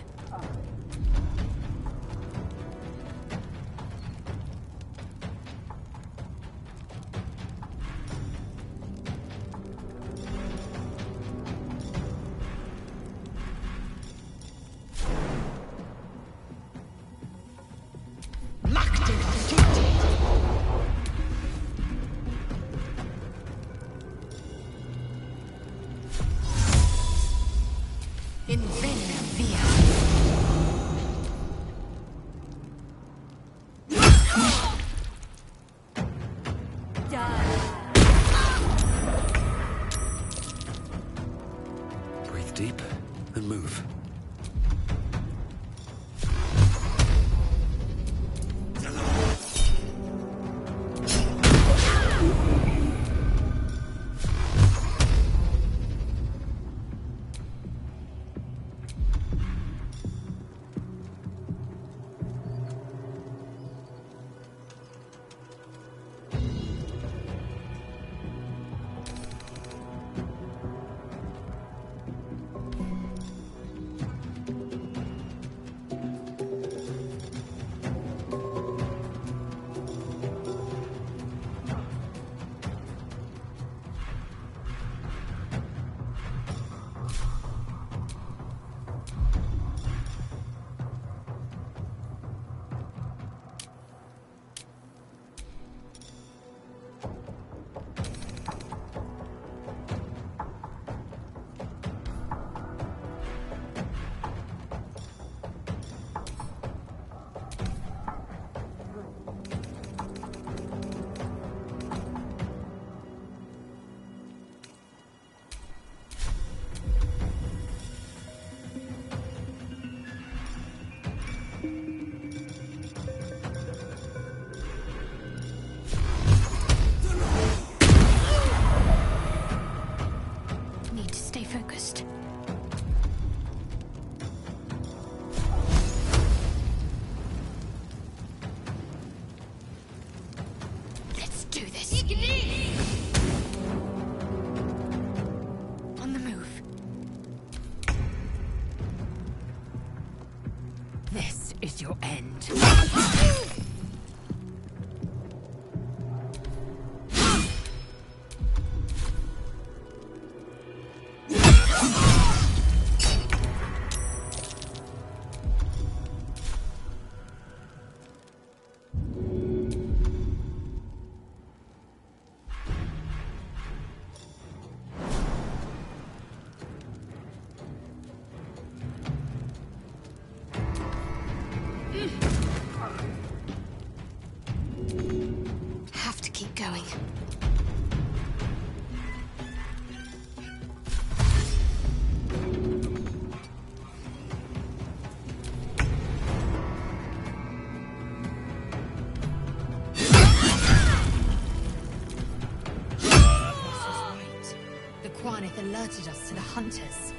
E: In Venia Via.
L: Breathe deep and move.
F: is your end.
I: Have to keep going.
E: The Quanith alerted us to the hunters.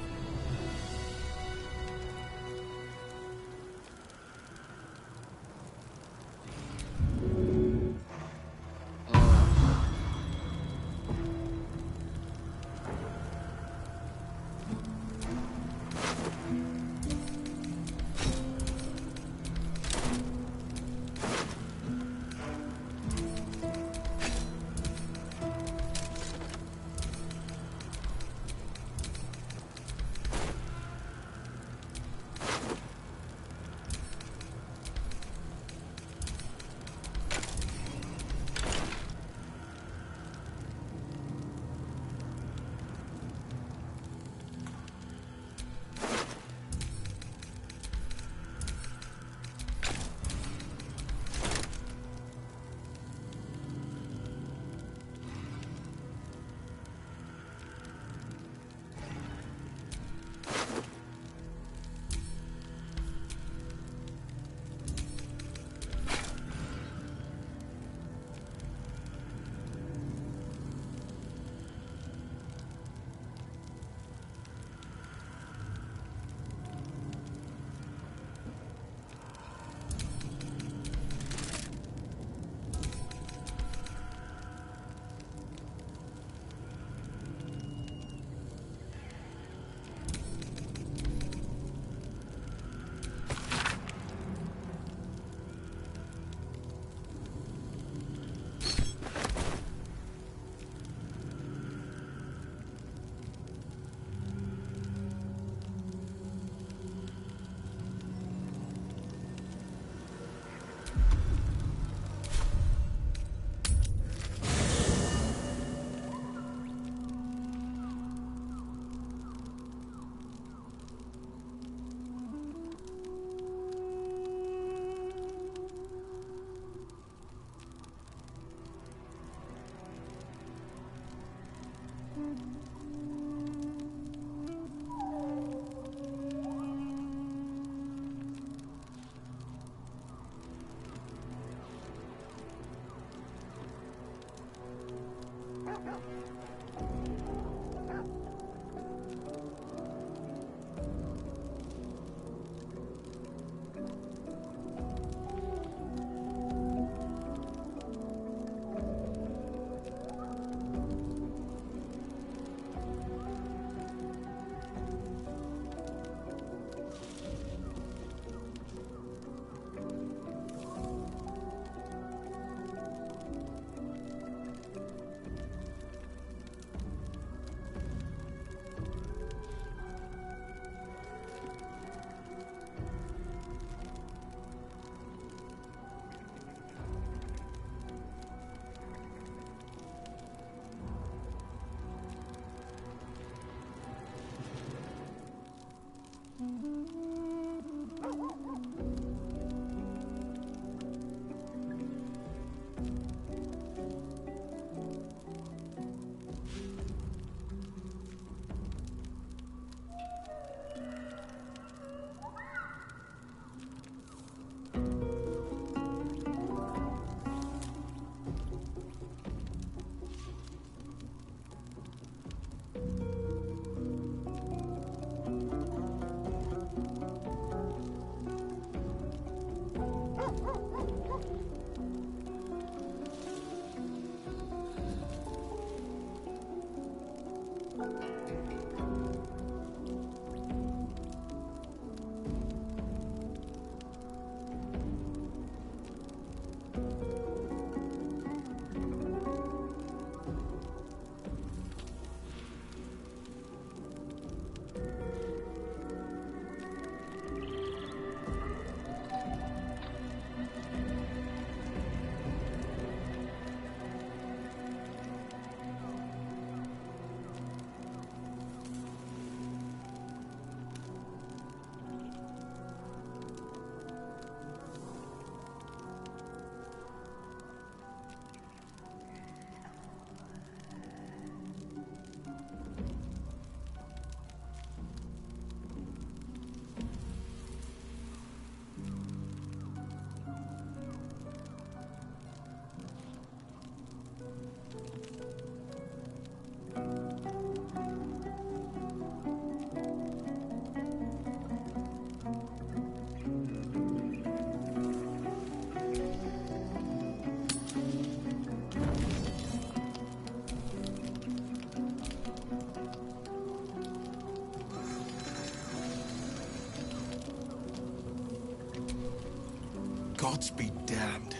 M: Gods be damned.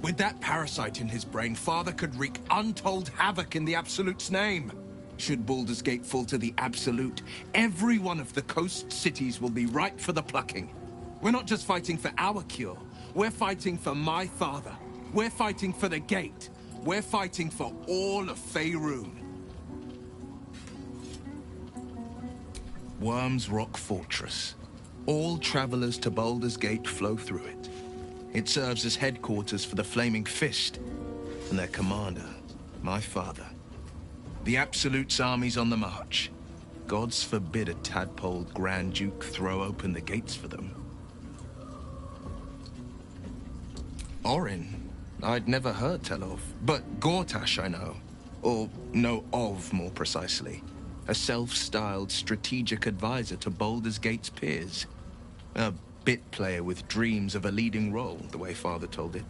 M: With that parasite in his brain, Father could wreak untold havoc in the Absolute's name. Should Baldur's Gate fall to the Absolute, every one of the coast cities will be ripe for the plucking. We're not just fighting for our cure. We're fighting for my father. We're fighting for the Gate. We're fighting for all of Faerun. Worm's Rock Fortress. All travelers to Baldur's Gate flow through it. It serves as headquarters for the Flaming Fist, and their commander, my father. The Absolute's army's on the march. Gods forbid a tadpoled Grand Duke throw open the gates for them. Orin, I'd never heard tell of, but Gortash I know. Or know of, more precisely. A self-styled strategic advisor to Baldur's Gate's peers. A bit player with dreams of a leading role, the way Father told it.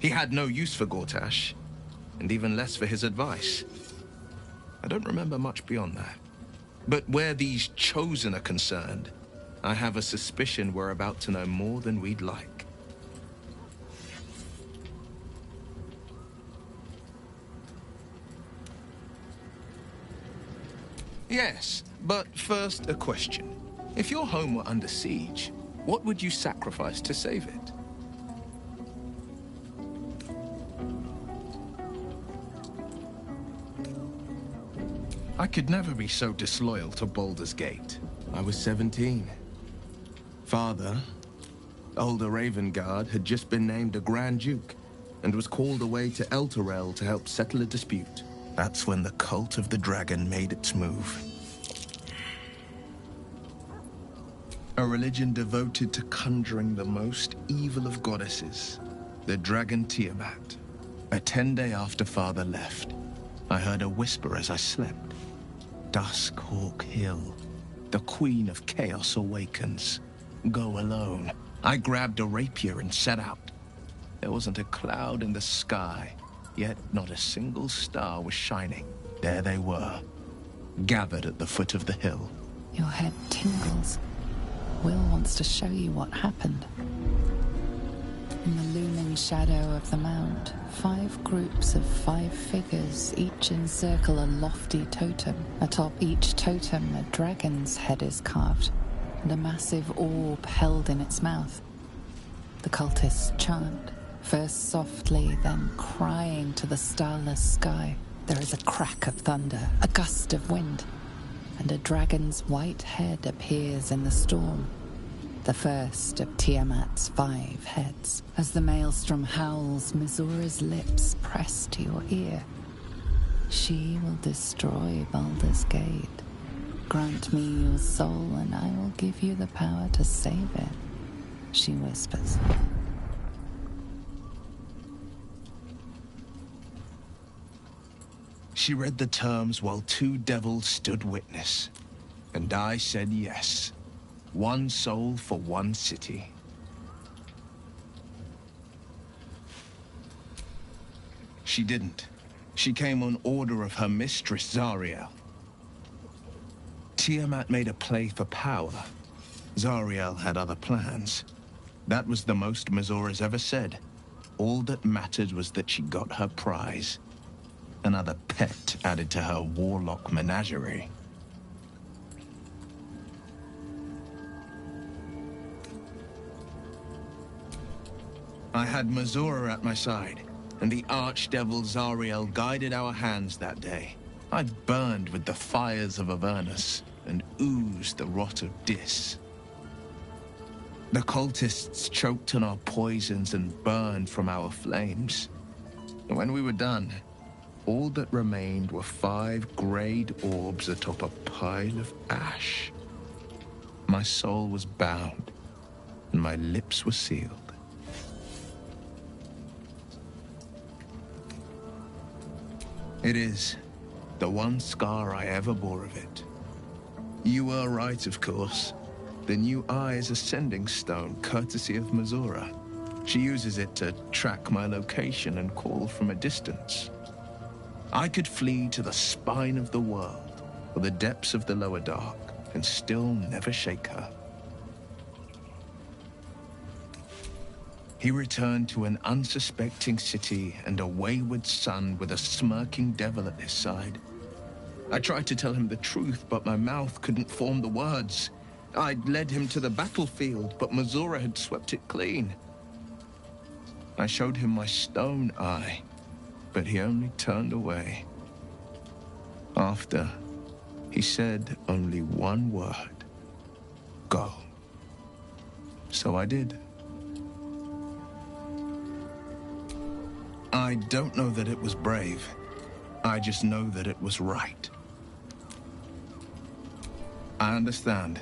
M: He had no use for Gortash, and even less for his advice. I don't remember much beyond that. But where these Chosen are concerned, I have a suspicion we're about to know more than we'd like. Yes, but first a question. If your home were under siege, what would you sacrifice to save it? I could never be so disloyal to Baldur's Gate. I was 17. Father, older Ravengard, had just been named a Grand Duke and was called away to Elturel to help settle a dispute. That's when the Cult of the Dragon made its move. A religion devoted to conjuring the most evil of goddesses, the dragon Tiamat. A 10-day after Father left, I heard a whisper as I slept. Duskhawk Hill, the Queen of Chaos awakens. Go alone. I grabbed a rapier and set out. There wasn't a cloud in the sky, yet not a single star was shining. There they were, gathered at the foot of the hill.
G: Your head tingles. Will wants to show you what happened. In the looming shadow of the mount, 5 groups of 5 figures each encircle a lofty totem. Atop each totem, a dragon's head is carved, and a massive orb held in its mouth. The cultists chant, first softly, then crying to the starless sky. There is a crack of thunder, a gust of wind, and a dragon's white head appears in the storm. The first of Tiamat's 5 heads. As the maelstrom howls, Missoura's lips press to your ear. She will destroy Baldur's Gate. Grant me your soul, and I will give you the power to save it, she whispers.
M: She read the terms while 2 devils stood witness, and I said yes. 1 soul for 1 city. She didn't. She came on order of her mistress, Zariel. Tiamat made a play for power. Zariel had other plans. That was the most Missoura's ever said. All that mattered was that she got her prize. Another pet added to her warlock menagerie. I had Missoura at my side, and the archdevil Zariel guided our hands that day. I burned with the fires of Avernus and oozed the rot of Dis. The cultists choked on our poisons and burned from our flames. And when we were done, all that remained were 5 grayed orbs atop a pile of ash. My soul was bound, and my lips were sealed. It is the one scar I ever bore of it. You were right, of course. The new eye is a sending stone, courtesy of Missoura. She uses it to track my location and call from a distance. I could flee to the spine of the world, or the depths of the lower dark, and still never shake her. He returned to an unsuspecting city and a wayward son with a smirking devil at his side. I tried to tell him the truth, but my mouth couldn't form the words. I'd led him to the battlefield, but Mazura had swept it clean. I showed him my stone eye, but he only turned away. After, he said only one word: go. So I did. I don't know that it was brave. I just know that it was right. I understand.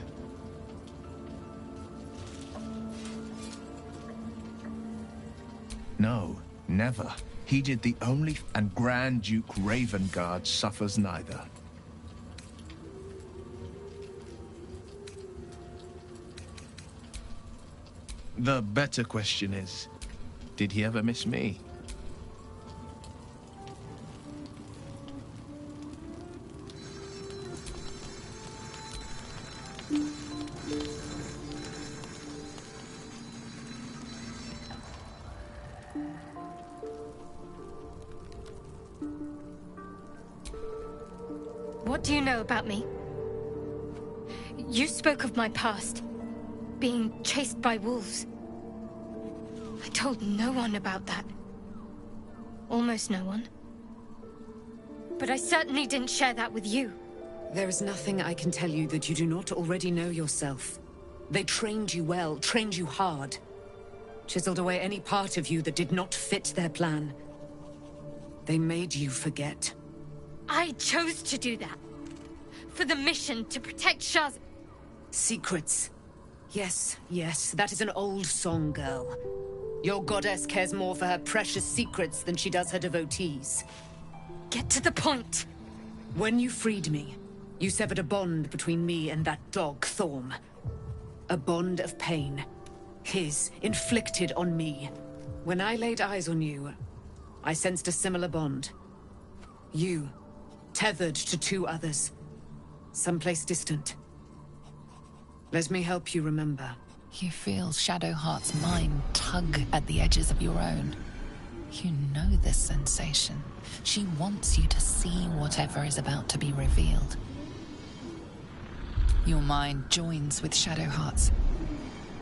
M: No, never. He did the only... And Grand Duke Ravengard suffers neither. The better question is, did he ever miss me?
N: What do you know about me? You spoke of my past, being chased by wolves. I told no one about that. Almost no one. But I certainly didn't share that with you.
E: There is nothing I can tell you that you do not already know yourself. They trained you well, trained you hard. Chiseled away any part of you that did not fit their plan. They made you forget.
N: I chose to do that. For the mission to protect Shaz...
E: Secrets. Yes, yes, that is an old song, girl. Your goddess cares more for her precious secrets than she does her devotees.
N: Get to the point.
E: When you freed me, you severed a bond between me and that dog, Thorm. A bond of pain. His, inflicted on me. When I laid eyes on you, I sensed a similar bond. You, tethered to two others. Someplace distant. Let me help you remember.
G: You feel Shadowheart's mind tug at the edges of your own. You know this sensation. She wants you to see whatever is about to be revealed. Your mind joins with Shadowheart's.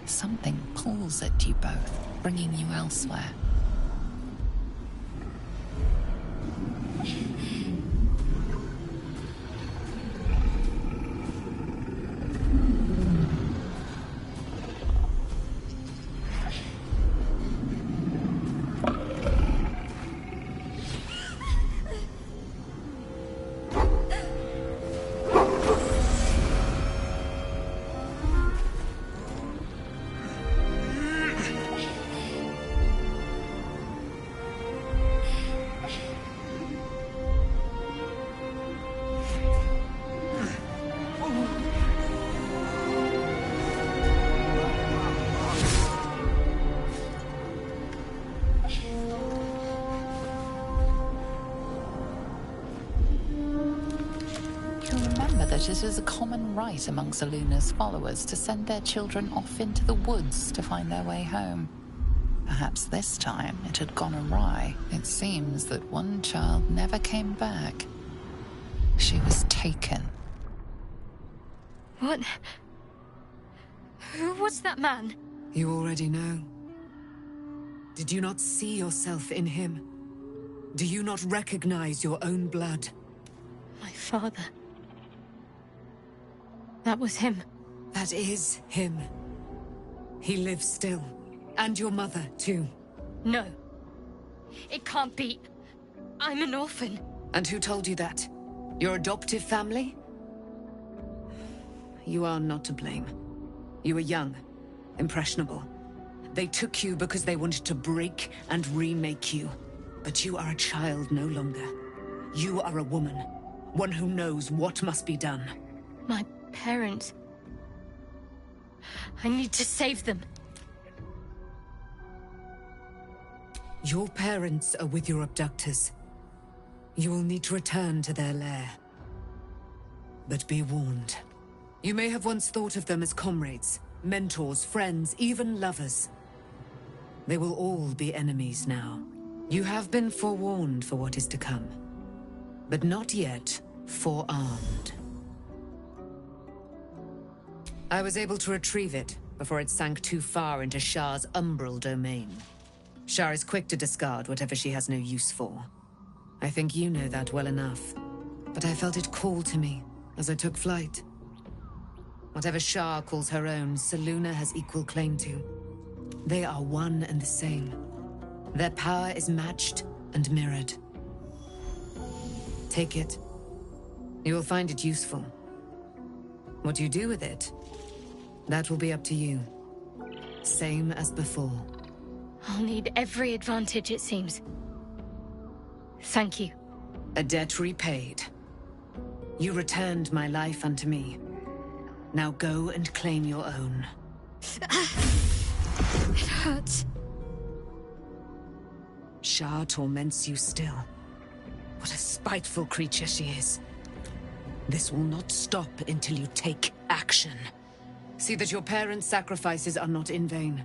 G: Something pulls at you both, bringing you elsewhere. It is a common right among Zeluna's followers to send their children off into the woods to find their way home. Perhaps this time it had gone awry. It seems that one child never came back. She was taken.
N: What? Who was that man?
E: You already know. Did you not see yourself in him? Do you not recognize your own blood?
N: My father. That was him.
E: That is him. He lives still. And your mother, too.
N: No. It can't be. I'm an orphan.
E: And who told you that? Your adoptive family? You are not to blame. You were young, impressionable. They took you because they wanted to break and remake you. But you are a child no longer. You are a woman. One who knows what must be done.
N: My parents. I need to save them.
E: Your parents are with your abductors. You will need to return to their lair. But be warned. You may have once thought of them as comrades, mentors, friends, even lovers. They will all be enemies now. You have been forewarned for what is to come, but not yet forearmed. I was able to retrieve it before it sank too far into Shah's umbral domain. Shah is quick to discard whatever she has no use for. I think you know that well enough, but I felt it call to me as I took flight. Whatever Shah calls her own, Selûne has equal claim to. They are one and the same. Their power is matched and mirrored. Take it. You will find it useful. What you do with it, that will be up to you. Same as before.
N: I'll need every advantage, it seems. Thank you.
E: A debt repaid. You returned my life unto me. Now go and claim your own.
N: It hurts.
E: Shah torments you still. What a spiteful creature she is. This will not stop until you take action. See that your parents' sacrifices are not in vain.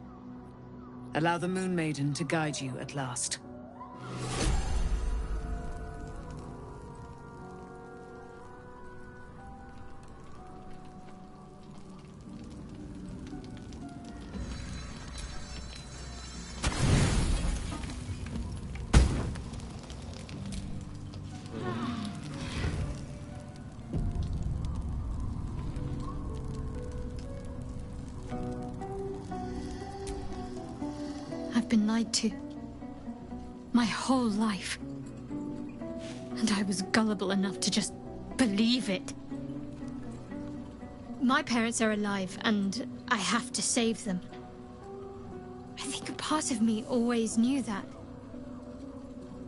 E: Allow the Moon Maiden to guide you at last.
N: I've been lied to. My whole life. And I was gullible enough to just believe it. My parents are alive, and I have to save them. I think a part of me always knew that.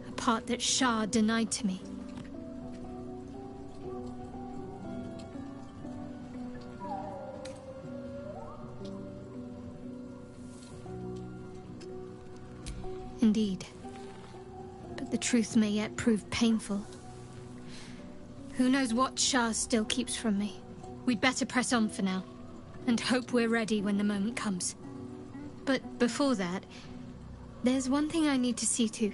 N: A part that Shah denied to me. Indeed. But the truth may yet prove painful. Who knows what Shah still keeps from me? We'd better press on for now, and hope we're ready when the moment comes. But before that, there's one thing I need to see to.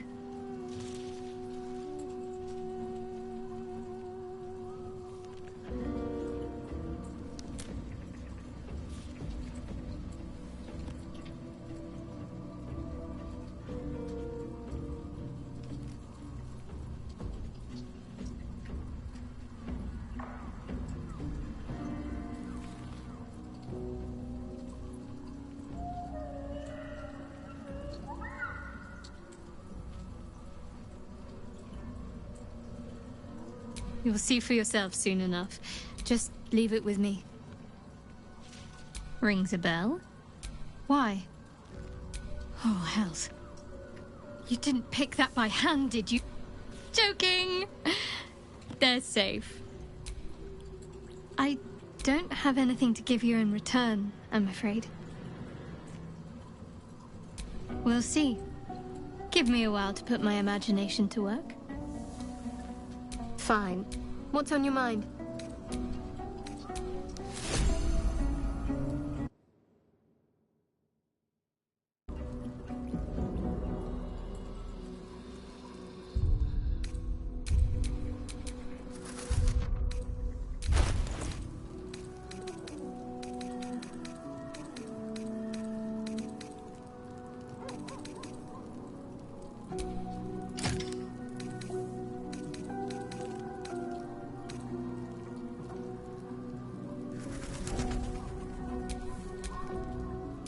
N: You'll see for yourself soon enough. Just leave it with me. Rings a bell? Why? Oh, hells. You didn't pick that by hand, did you? Joking! They're safe. I don't have anything to give you in return, I'm afraid. We'll see. Give me a while to put my imagination to work. Fine. What's on your mind?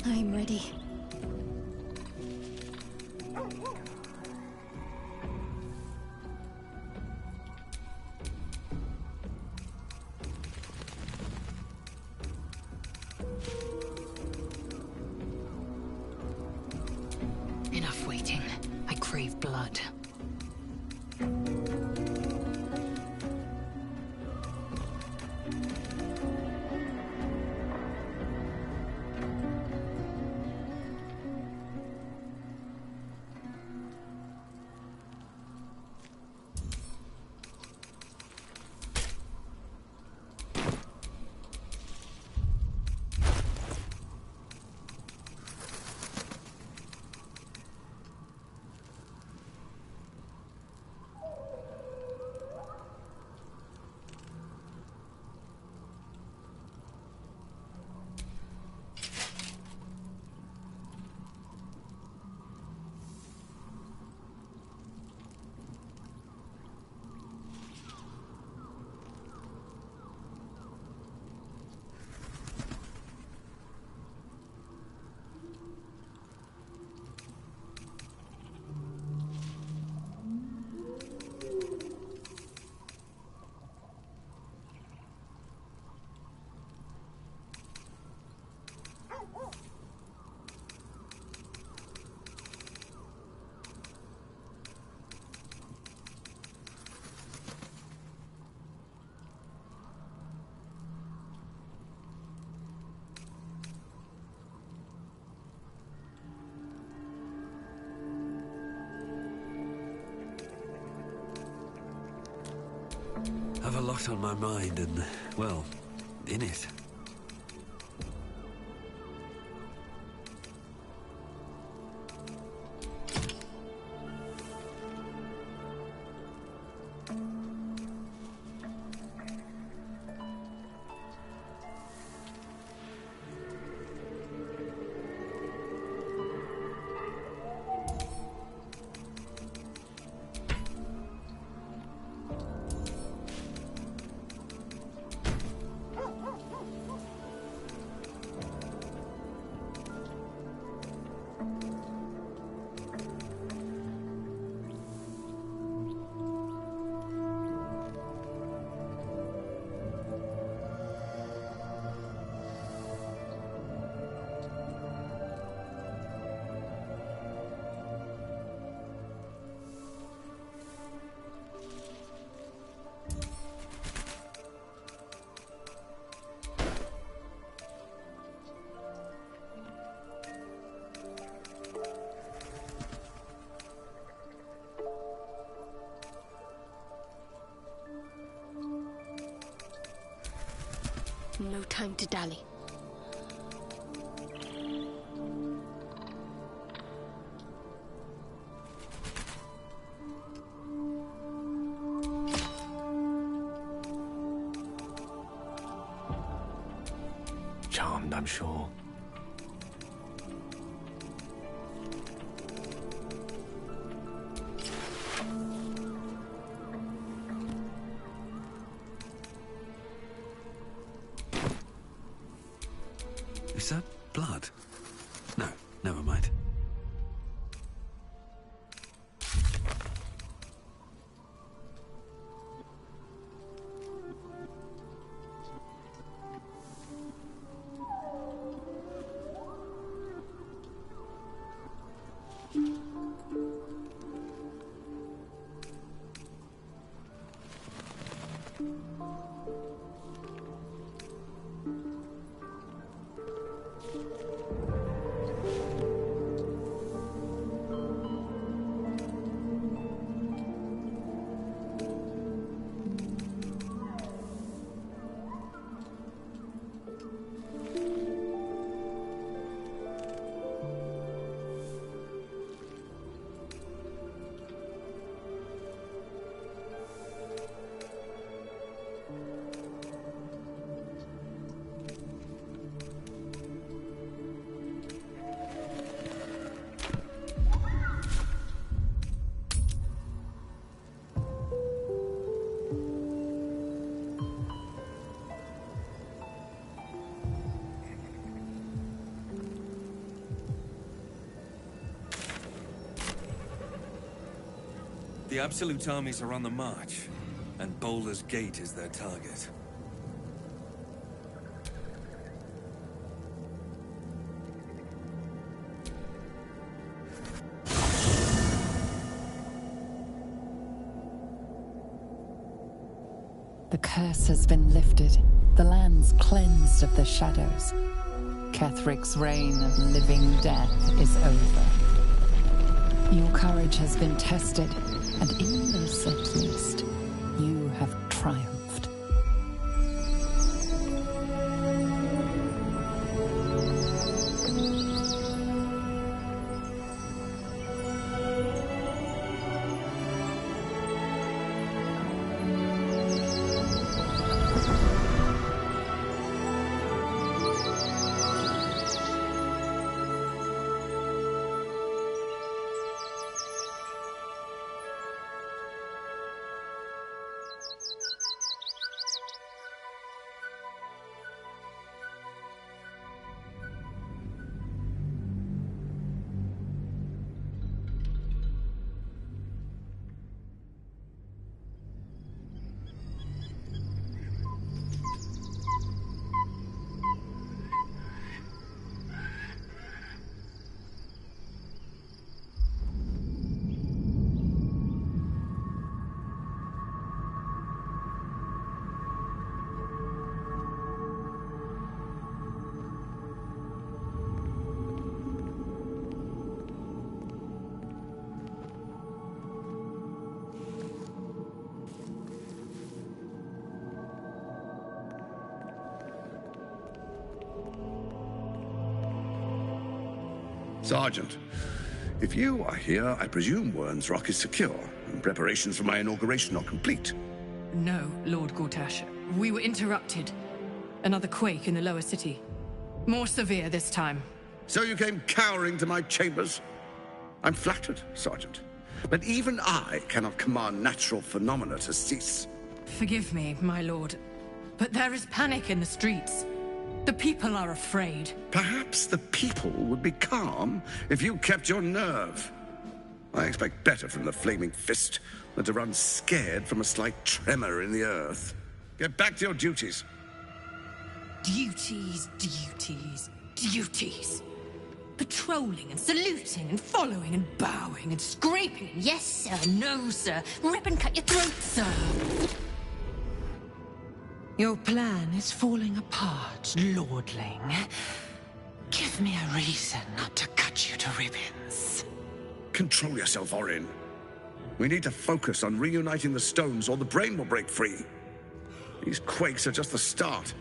N: I'm ready.
E: Enough waiting. I crave blood.
L: lot on my mind and, well, in it.
N: No time to dally.
C: Charmed, I'm sure.
L: Is that blood? No, never mind.
O: The Absolute armies are on the march, and Boulder's Gate is their target.
G: The curse has been lifted, the lands cleansed of the shadows. Kethric's reign of living death is over. Your courage has been tested, and in this at least, you have triumphed.
P: Sergeant, if you are here, I presume Wern's Rock is secure, and preparations for my inauguration are complete.
B: No, Lord Gortash. We were interrupted. Another quake in the lower city. More severe this time.
P: So you came cowering to my chambers? I'm flattered, Sergeant. But even I cannot command natural phenomena to cease.
B: Forgive me, my lord, but there is panic in the streets. The people are afraid.
P: Perhaps the people would be calm if you kept your nerve. I expect better from the Flaming Fist than to run scared from a slight tremor in the earth. Get back to your duties.
B: Duties, duties, duties. Patrolling and saluting and following and bowing and scraping. Yes, sir. No, sir. Rip and cut your throat, sir.
Q: Your plan is falling apart, lordling. Give me a reason not to cut you to ribbons.
P: Control yourself, Orin. We need to focus on reuniting the stones or the brain will break free. These quakes are just the start.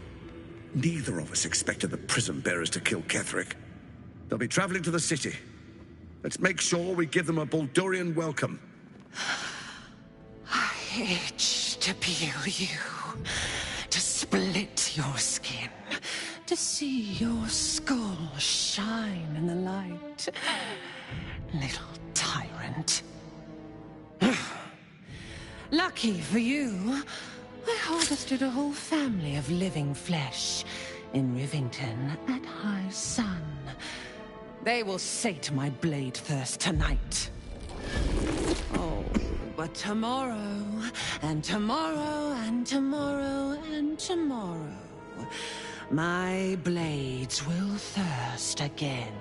P: Neither of us expected the prism bearers to kill Ketheric. They'll be traveling to the city. Let's make sure we give them a Baldurian welcome.
Q: I itch to peel you, to split your skin, to see your skull shine in the light. Little tyrant. Lucky for you, I harvested a whole family of living flesh in Rivington at high sun. They will sate my blade thirst tonight. Oh, but tomorrow, and tomorrow, and tomorrow, and tomorrow, my blades will thirst again.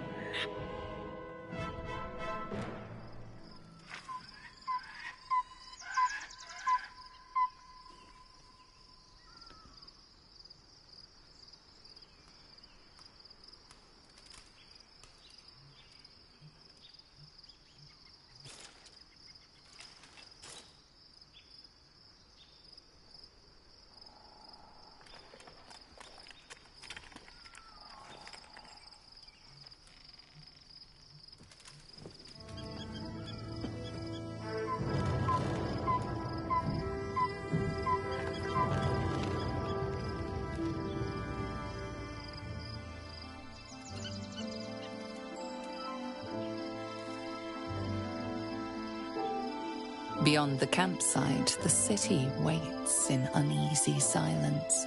G: Beyond the campsite, the city waits in uneasy silence,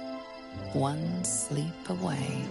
G: one sleep away.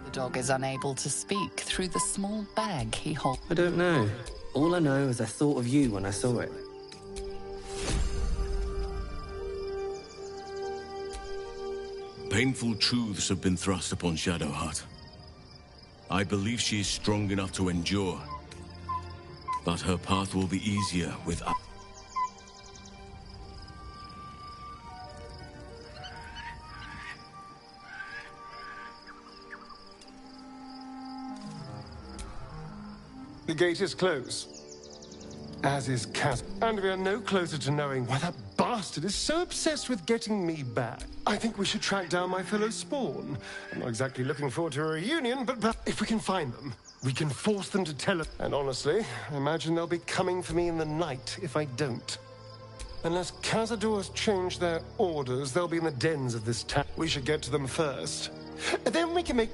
G: The dog is unable to speak through the small bag he holds.
R: I don't know. All I know is I thought of you when I saw it.
D: Painful truths have been thrust upon Shadowheart. I believe she is strong enough to endure, but her path will be easier with us.
S: The gate is closed, as is Cas, and we are no closer to knowing why that bastard
T: bastard is so obsessed with getting me back. I think we should track down my fellow Spawn. I'm not exactly looking forward to a reunion, but if we can find them, we can force them to tell us. And honestly, I imagine they'll be coming for me in the night if I don't. Unless Cazadors change their orders, they'll be in the dens of this town. We should get to them first. And then we can make...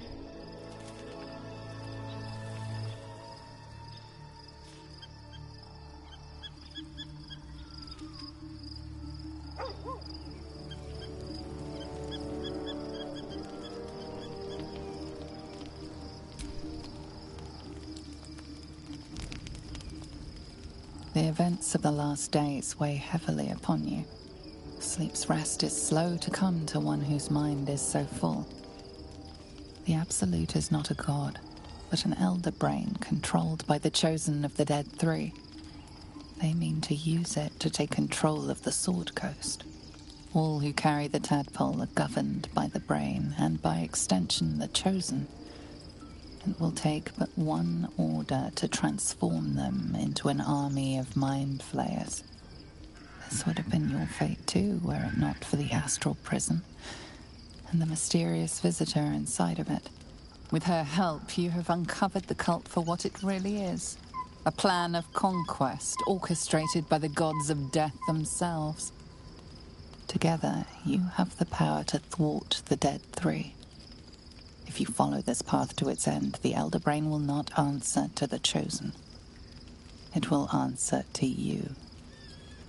G: The events of the last days weigh heavily upon you. Sleep's rest is slow to come to one whose mind is so full. The Absolute is not a god, but an elder brain controlled by the chosen of the Dead Three. They mean to use it to take control of the Sword Coast. All who carry the tadpole are governed by the brain, and by extension the chosen. It will take but one order to transform them into an army of mind flayers. This would have been your fate too, were it not for the astral prison and the mysterious visitor inside of it. With her help, you have uncovered the cult for what it really is. A plan of conquest orchestrated by the gods of death themselves. Together, you have the power to thwart the Dead Three. If you follow this path to its end, the Elder Brain will not answer to the Chosen. It will answer to you.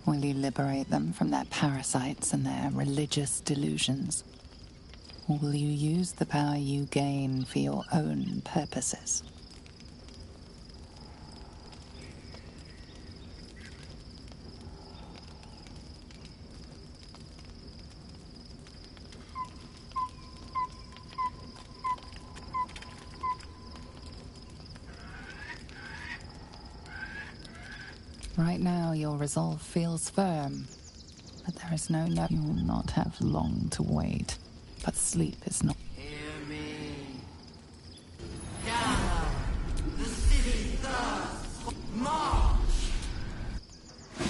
G: Will you liberate them from their parasites and their religious delusions? Or will you use the power you gain for your own purposes? Right now, your resolve feels firm, but there is no. You will not have long to wait. But sleep is not.
U: Hear me. Gather. The city thirsts. March.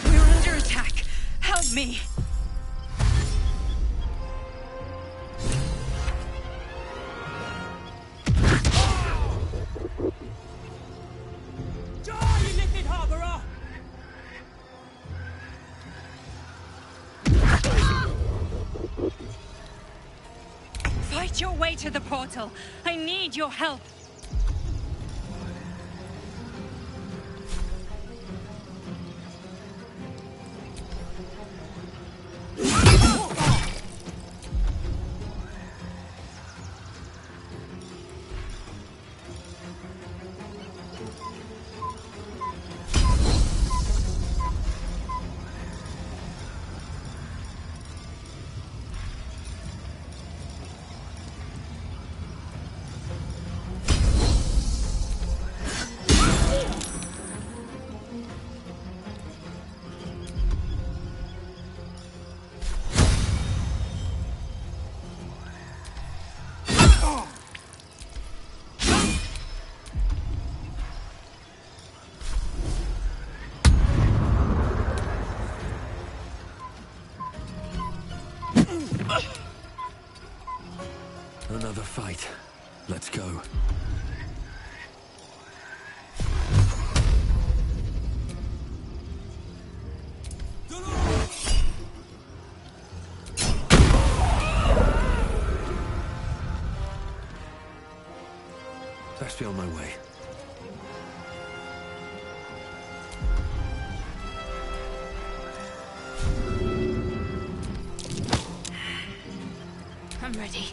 K: We're under attack. Help me. Fight your way to the portal. I need your help.
L: Another fight. Let's go. Best be on my way.
N: I'm ready.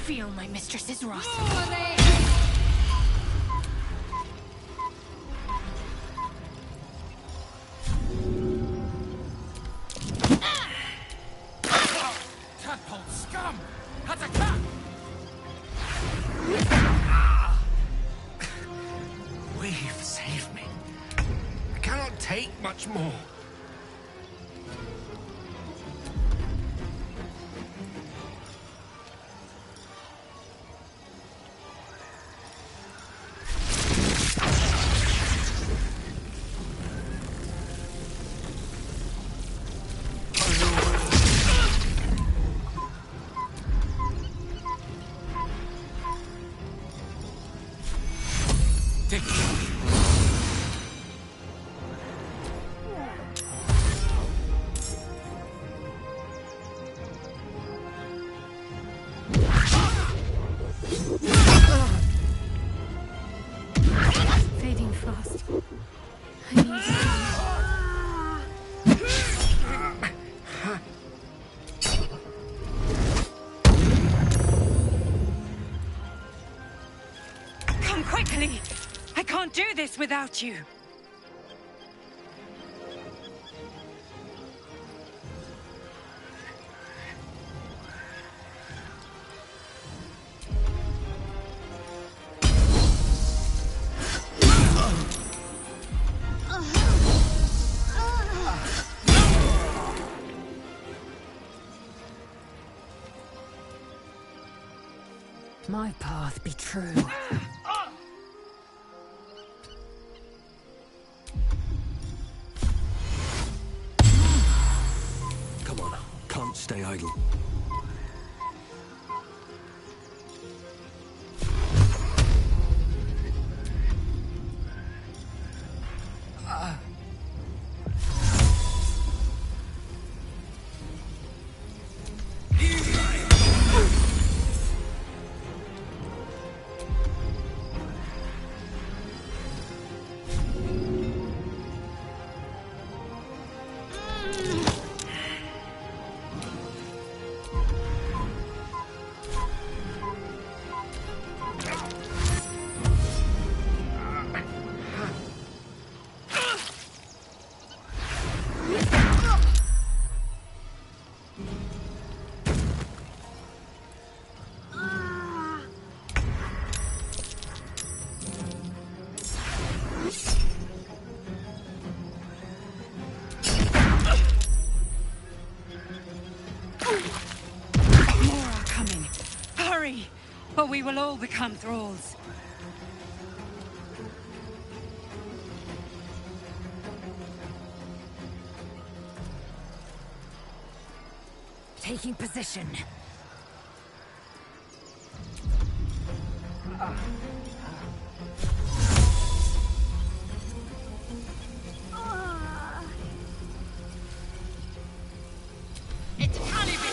N: Feel my mistress's wrath.
T: much more.
N: Fading fast. I need
E: Come quickly! I can't do this without you!
F: My path be true.
L: Come on, can't stay idle.
E: More are coming. Hurry! Or we will all become thralls.
F: Taking position.
E: It's Caliban!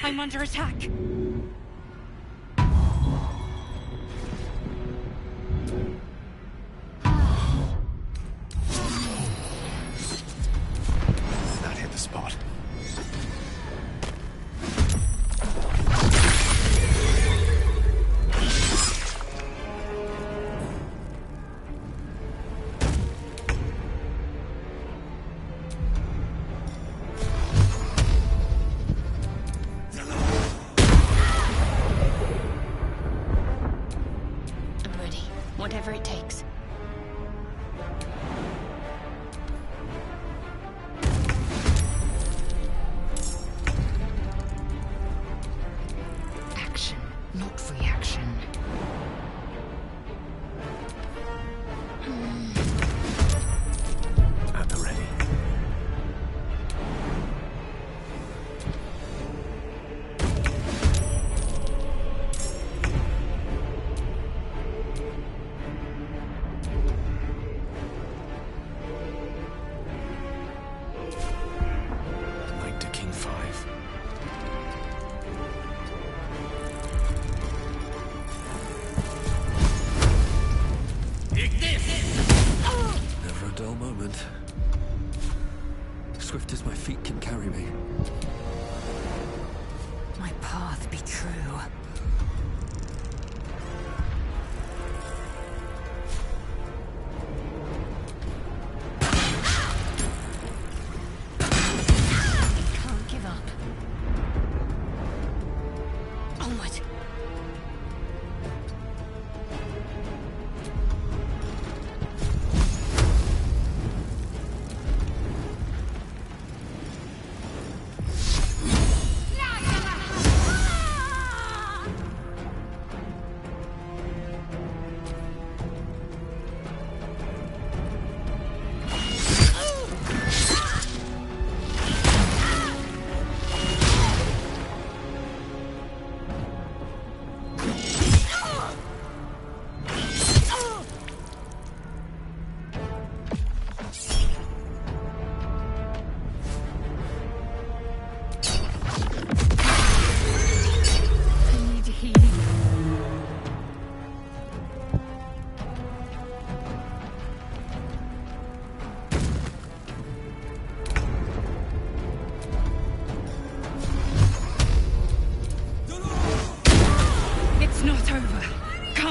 E: I'm under attack.
C: That hit the spot.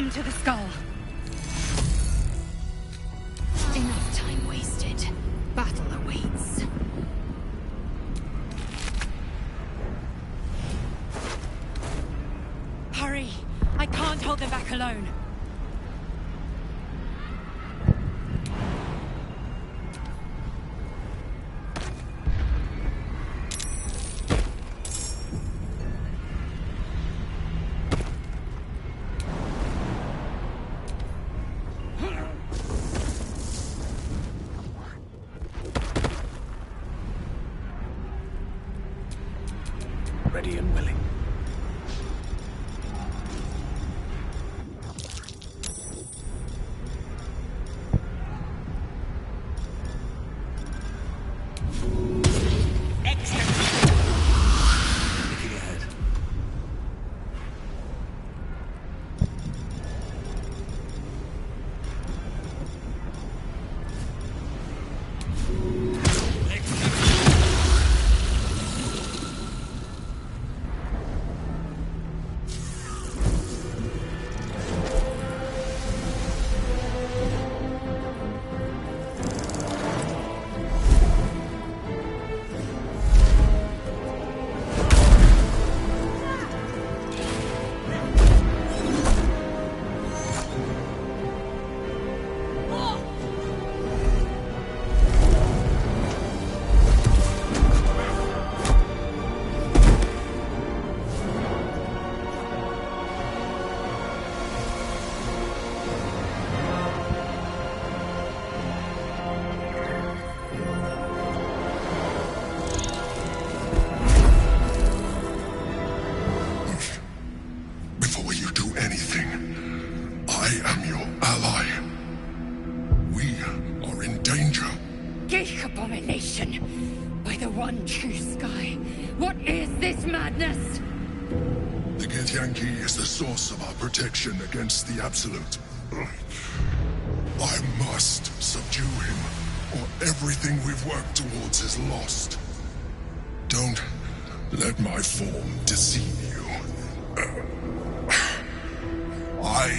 E: into the skull. Enough time wasted. Battle awaits. Hurry! I can't hold them back alone.
C: Ready and willing. Looking ahead.
H: Before you do anything, I am your ally. We are in danger.
E: Geek abomination! By the one true sky, what is this madness?
H: The Githyanki is the source of our protection against the Absolute. I must subdue him, or everything we've worked towards is lost. Don't let my form deceive you. I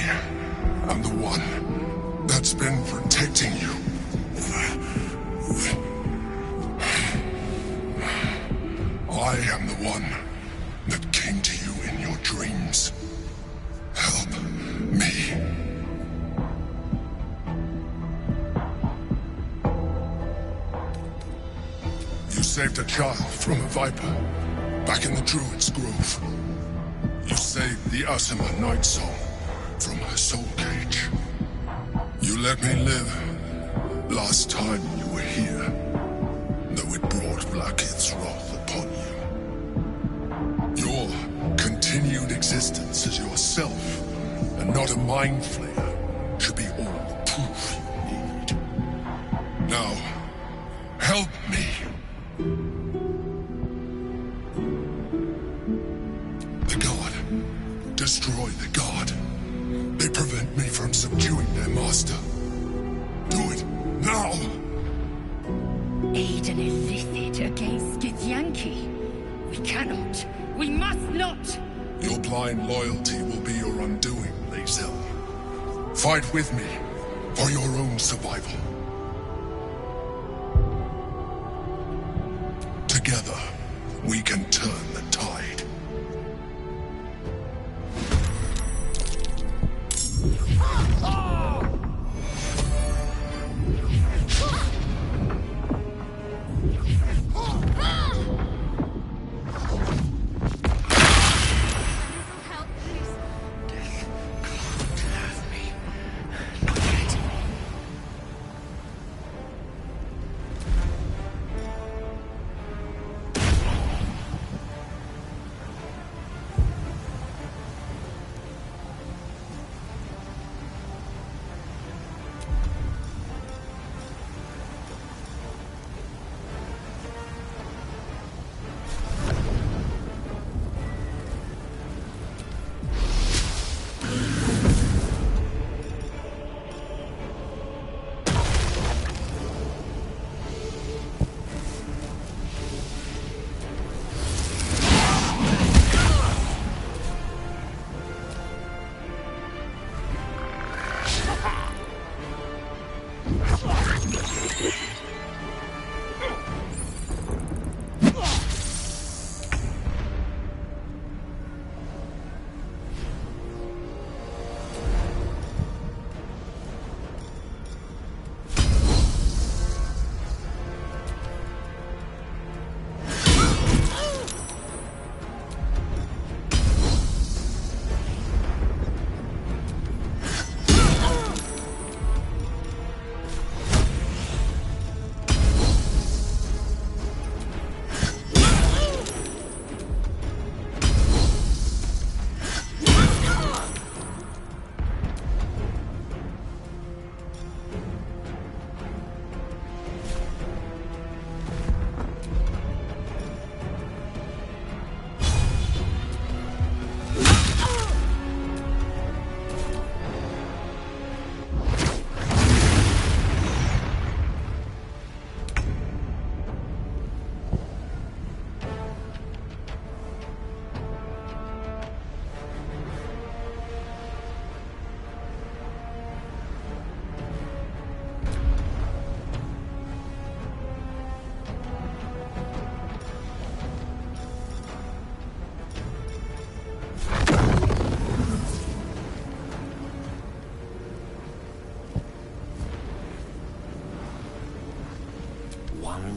H: am the one that's been protecting you. I am the one that came to you in your dreams. Help me. You saved a child from a viper back in the Druid's Grove. You saved the Asima Night Song from her soul cage. You let me live last time you were here, though it brought Blackhead's wrath upon you. Your continued existence as yourself, and not a mind flayer, should be all the proof you need. Now, help me. The God. Destroy the God. They prevent me from subduing their master. Do it now!
E: Aid an illithid against Githyanki? We cannot. We must not!
H: Your blind loyalty will be your undoing, Lae'zel. Fight with me, for your own survival. Together, we can turn the tide.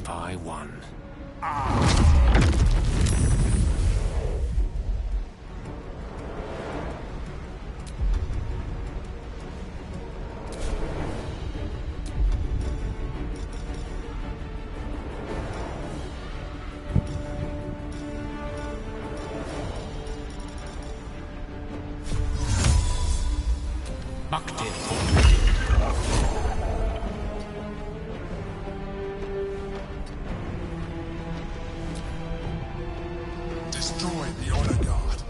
C: by one.
H: Destroy the Honor Guard.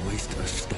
L: Waste a step.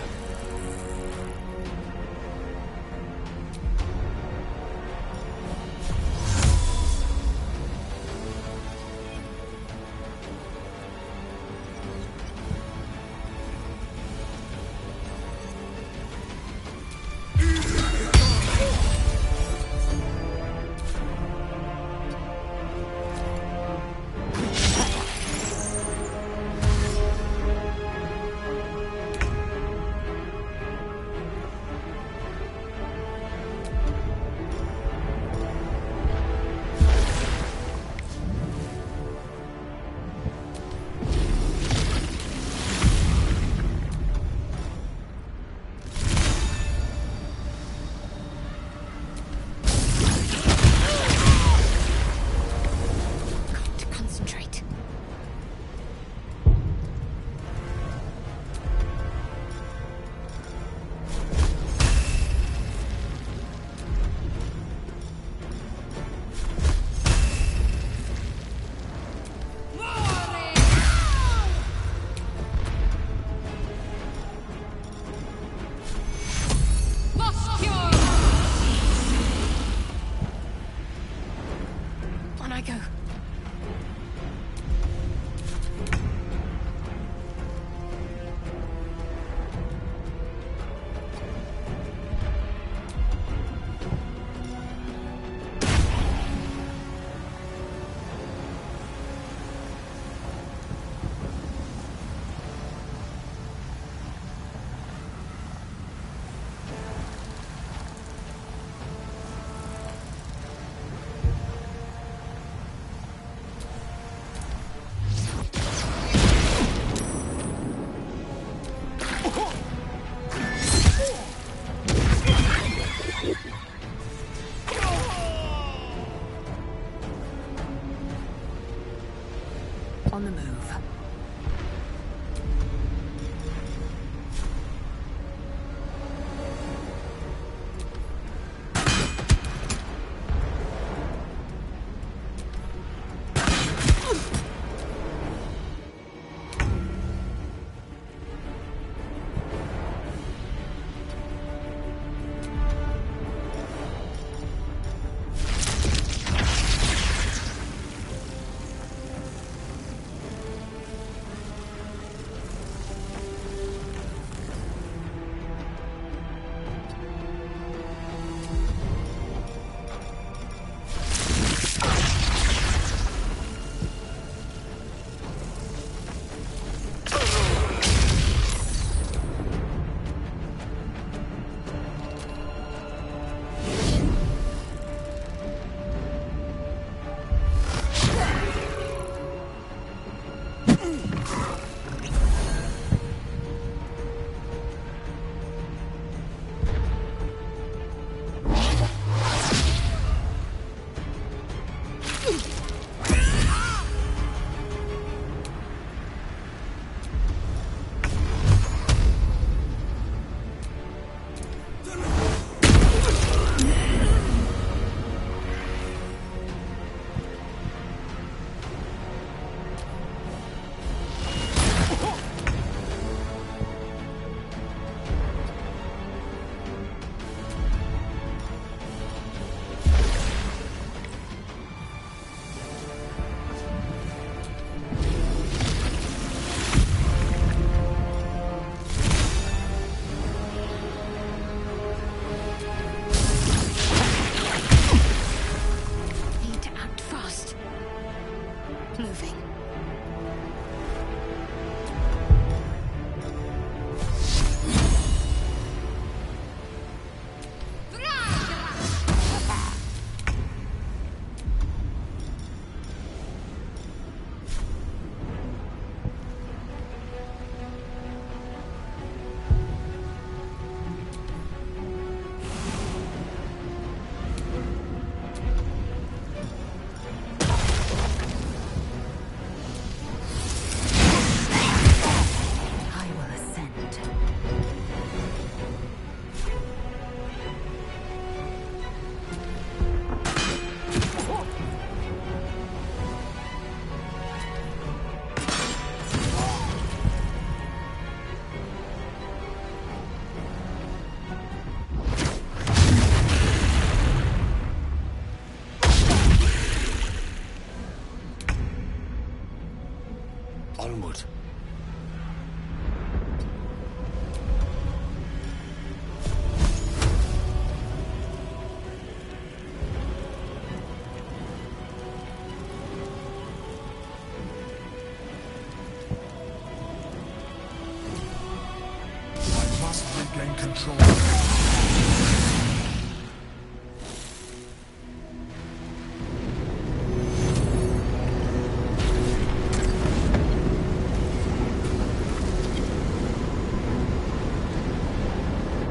H: must regain control.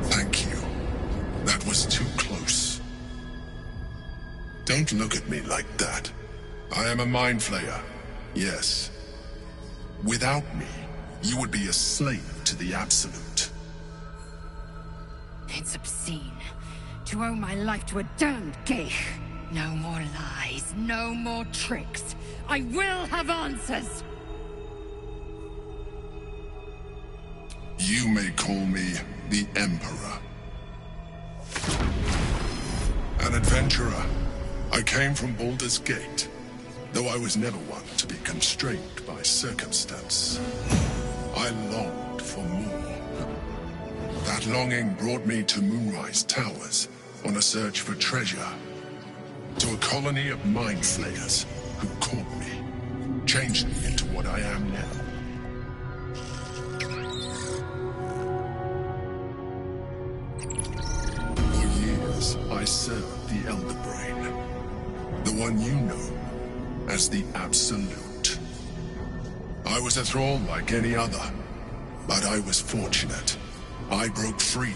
A: Thank you. That was too close. Don't look at me like that. I am a mind flayer, yes. Without me, you would be a slave to the Absolute.
E: It's obscene to owe my life to a damned geich. No more lies, no more tricks. I will have answers!
A: You may call me the Emperor. An adventurer. I came from Baldur's Gate, though I was never one to be constrained by circumstance. I longed for more. That longing brought me to Moonrise Towers on a search for treasure. To a colony of mind flayers who caught me, changed me into what I am now. For years, I served the Elder Brain, the one you know as the Absolute. I was a thrall like any other, but I was fortunate. I broke free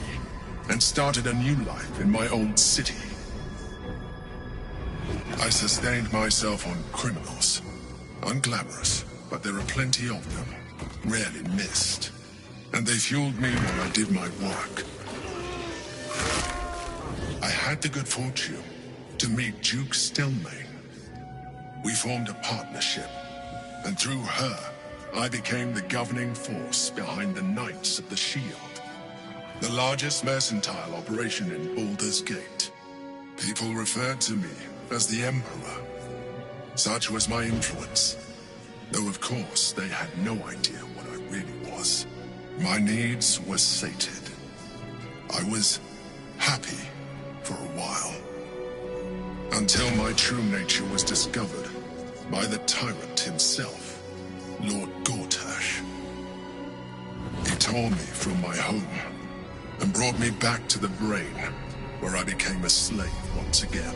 A: and started a new life in my old city. I sustained myself on criminals. Unglamorous, but there are plenty of them, rarely missed. And they fueled me while I did my work. I had the good fortune to meet Duke Stelmane. We formed a partnership, and through her, I became the governing force behind the Knights of the Shield, the largest mercantile operation in Baldur's Gate. People referred to me as the Emperor. Such was my influence, though of course they had no idea what I really was. My needs were sated. I was happy for a while, until my true nature was discovered by the tyrant himself, Lord Gortash. He tore me from my home and brought me back to the Brain, where I became a slave once again.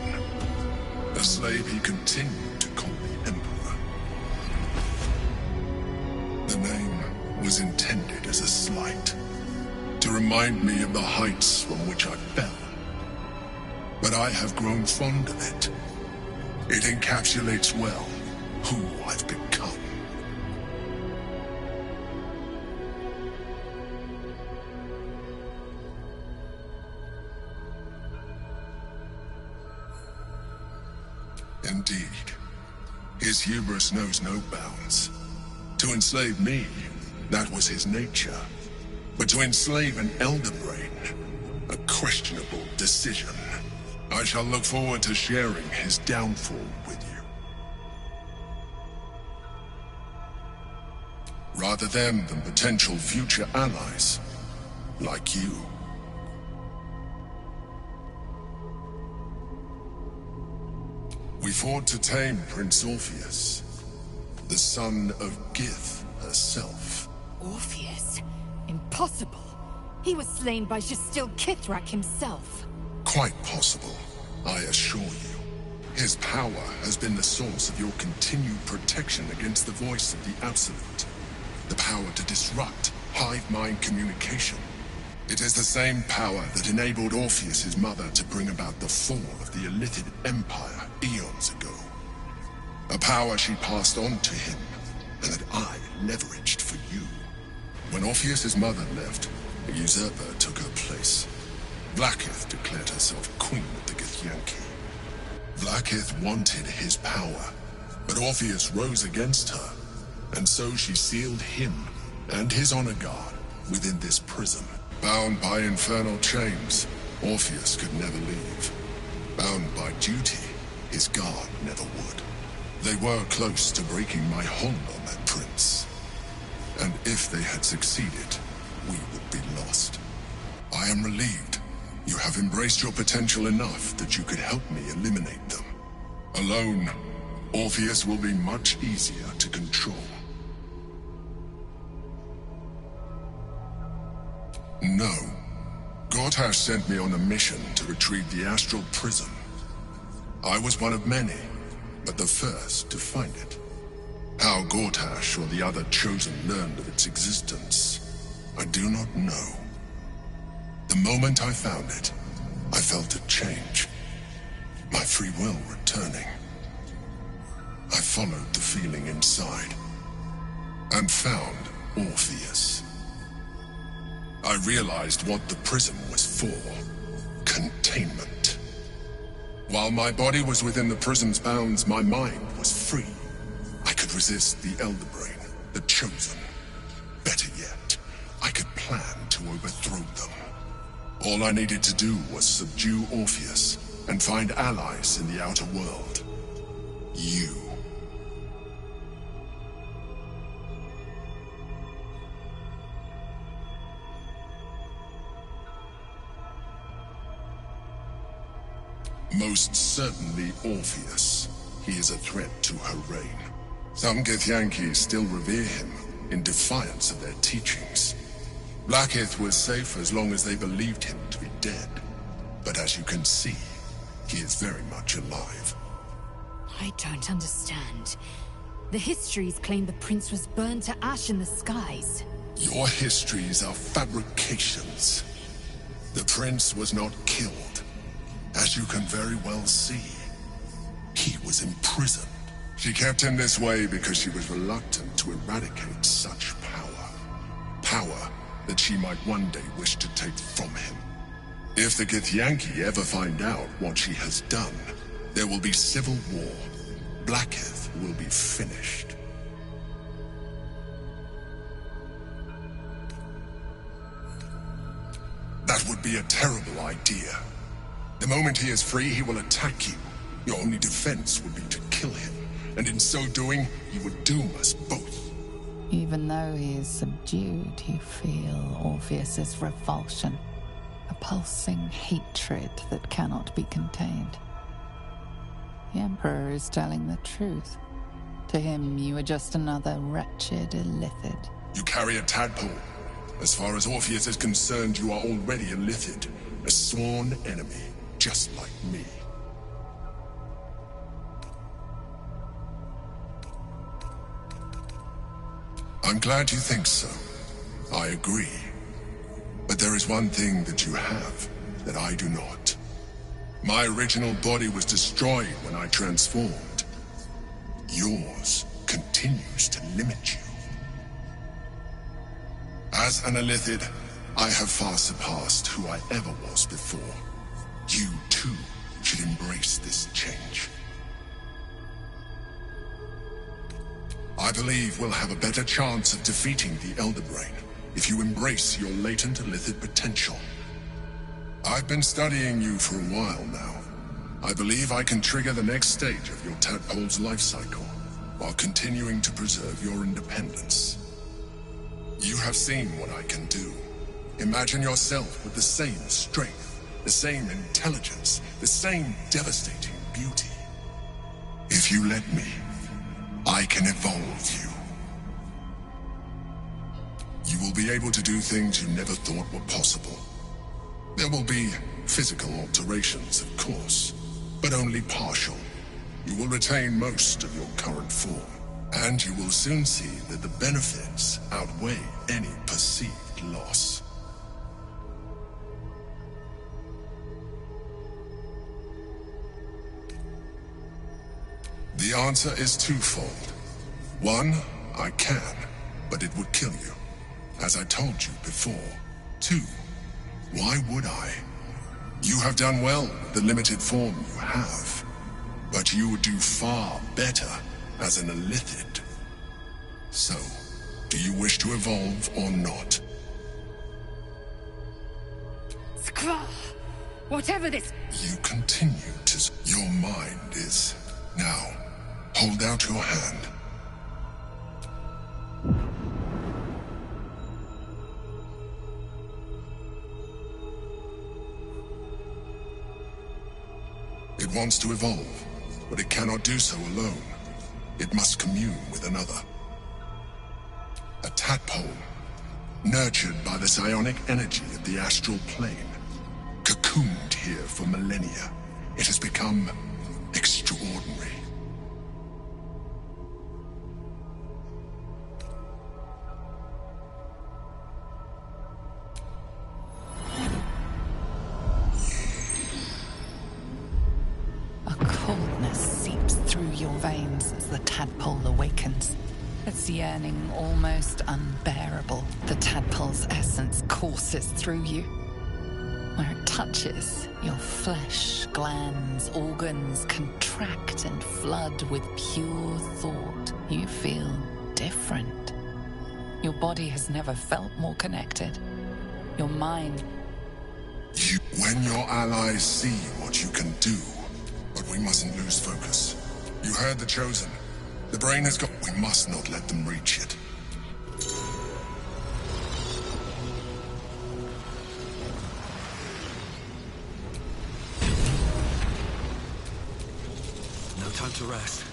A: A slave he continued to call the Emperor. The name was intended as a slight, to remind me of the heights from which I fell. But I have grown fond of it. It encapsulates well who I've become. Indeed, his hubris knows no bounds. To enslave me, that was his nature. But to enslave an Elder Brain, a questionable decision. I shall look forward to sharing his downfall with you. Rather them than potential future allies, like you. We fought to tame Prince Orpheus, the son of Gith herself.
E: Orpheus? Impossible. He was slain by Justil Kithrak himself.
A: Quite possible, I assure you. His power has been the source of your continued protection against the voice of the Absolute. The power to disrupt hive mind communication. It is the same power that enabled Orpheus's mother to bring about the fall of the Illithid Empire eons ago. A power she passed on to him, and that I leveraged for you. When Orpheus's mother left, a usurper took her place. Vlaakith declared herself queen of the Githyanki. Vlaakith wanted his power, but Orpheus rose against her, and so she sealed him and his honor guard within this prison. Bound by infernal chains, Orpheus could never leave. Bound by duty, his guard never would. They were close to breaking my hold on that prince. And if they had succeeded, we would be lost. I am relieved. You have embraced your potential enough that you could help me eliminate them. Alone, Orpheus will be much easier to control. No. Gortash sent me on a mission to retrieve the astral prism. I was one of many, but the first to find it. How Gortash or the other Chosen learned of its existence, I do not know. The moment I found it, I felt a change. My free will returning. I followed the feeling inside, and found Orpheus. I realized what the prism was for. Containment. While my body was within the prism's bounds, my mind was free. I could resist the Elder Brain, the Chosen. Better yet, I could plan to overthrow them. All I needed to do was subdue Orpheus and find allies in the outer world. You. Most certainly Orpheus. He is a threat to her reign. Some Githyanki still revere him, in defiance of their teachings. Blackith was safe as long as they believed him to be dead. But as you can see, he is very much alive.
E: I don't understand. The histories claim the prince was burned to ash in the skies.
A: Your histories are fabrications. The prince was not killed. As you can very well see, he was imprisoned. She kept him this way because she was reluctant to eradicate such power. Power that she might one day wish to take from him. If the Githyanki ever find out what she has done, there will be civil war. Blackith will be finished. That would be a terrible idea. The moment he is free, he will attack you. Your only defense would be to kill him, and in so doing, he would doom us both.
G: Even though he is subdued, you feel Orpheus's revulsion. A pulsing hatred that cannot be contained. The Emperor is telling the truth. To him, you are just another wretched illithid.
A: You carry a tadpole. As far as Orpheus is concerned, you are already a illithid. A sworn enemy, just like me. I'm glad you think so. I agree. But there is one thing that you have that I do not. My original body was destroyed when I transformed. Yours continues to limit you. As an illithid, I have far surpassed who I ever was before. You, too, should embrace this change. I believe we'll have a better chance of defeating the Elder Brain if you embrace your latent illithid potential. I've been studying you for a while now. I believe I can trigger the next stage of your tadpole's life cycle, while continuing to preserve your independence. You have seen what I can do. Imagine yourself with the same strength, the same intelligence, the same devastating beauty. If you let me, I can evolve you. You will be able to do things you never thought were possible. There will be physical alterations, of course, but only partial. You will retain most of your current form, and you will soon see that the benefits outweigh any perceived loss. The answer is twofold. One, I can, but it would kill you, as I told you before. Two, why would I? You have done well with the limited form you have, but you would do far better as an illithid. So, do you wish to evolve or not?
E: Skrull! Whatever this...
A: You continue to... Your mind is... Now, hold out your hand. It wants to evolve, but it cannot do so alone. It must commune with another. A tadpole. Nurtured by the psionic energy of the astral plane, cocooned here for millennia, it has become extraordinary.
G: A coldness seeps through your veins as the tadpole awakens. Its yearning almost unbearable. The tadpole's essence courses through you. Where it touches, your flesh, glands, organs contract and flood with pure thought. You feel different. Your body has never felt more connected. Your mind...
A: When your allies see what you can do, but we mustn't lose focus. You heard the Chosen. The brain has got... We must not let them reach it.
L: No time to rest.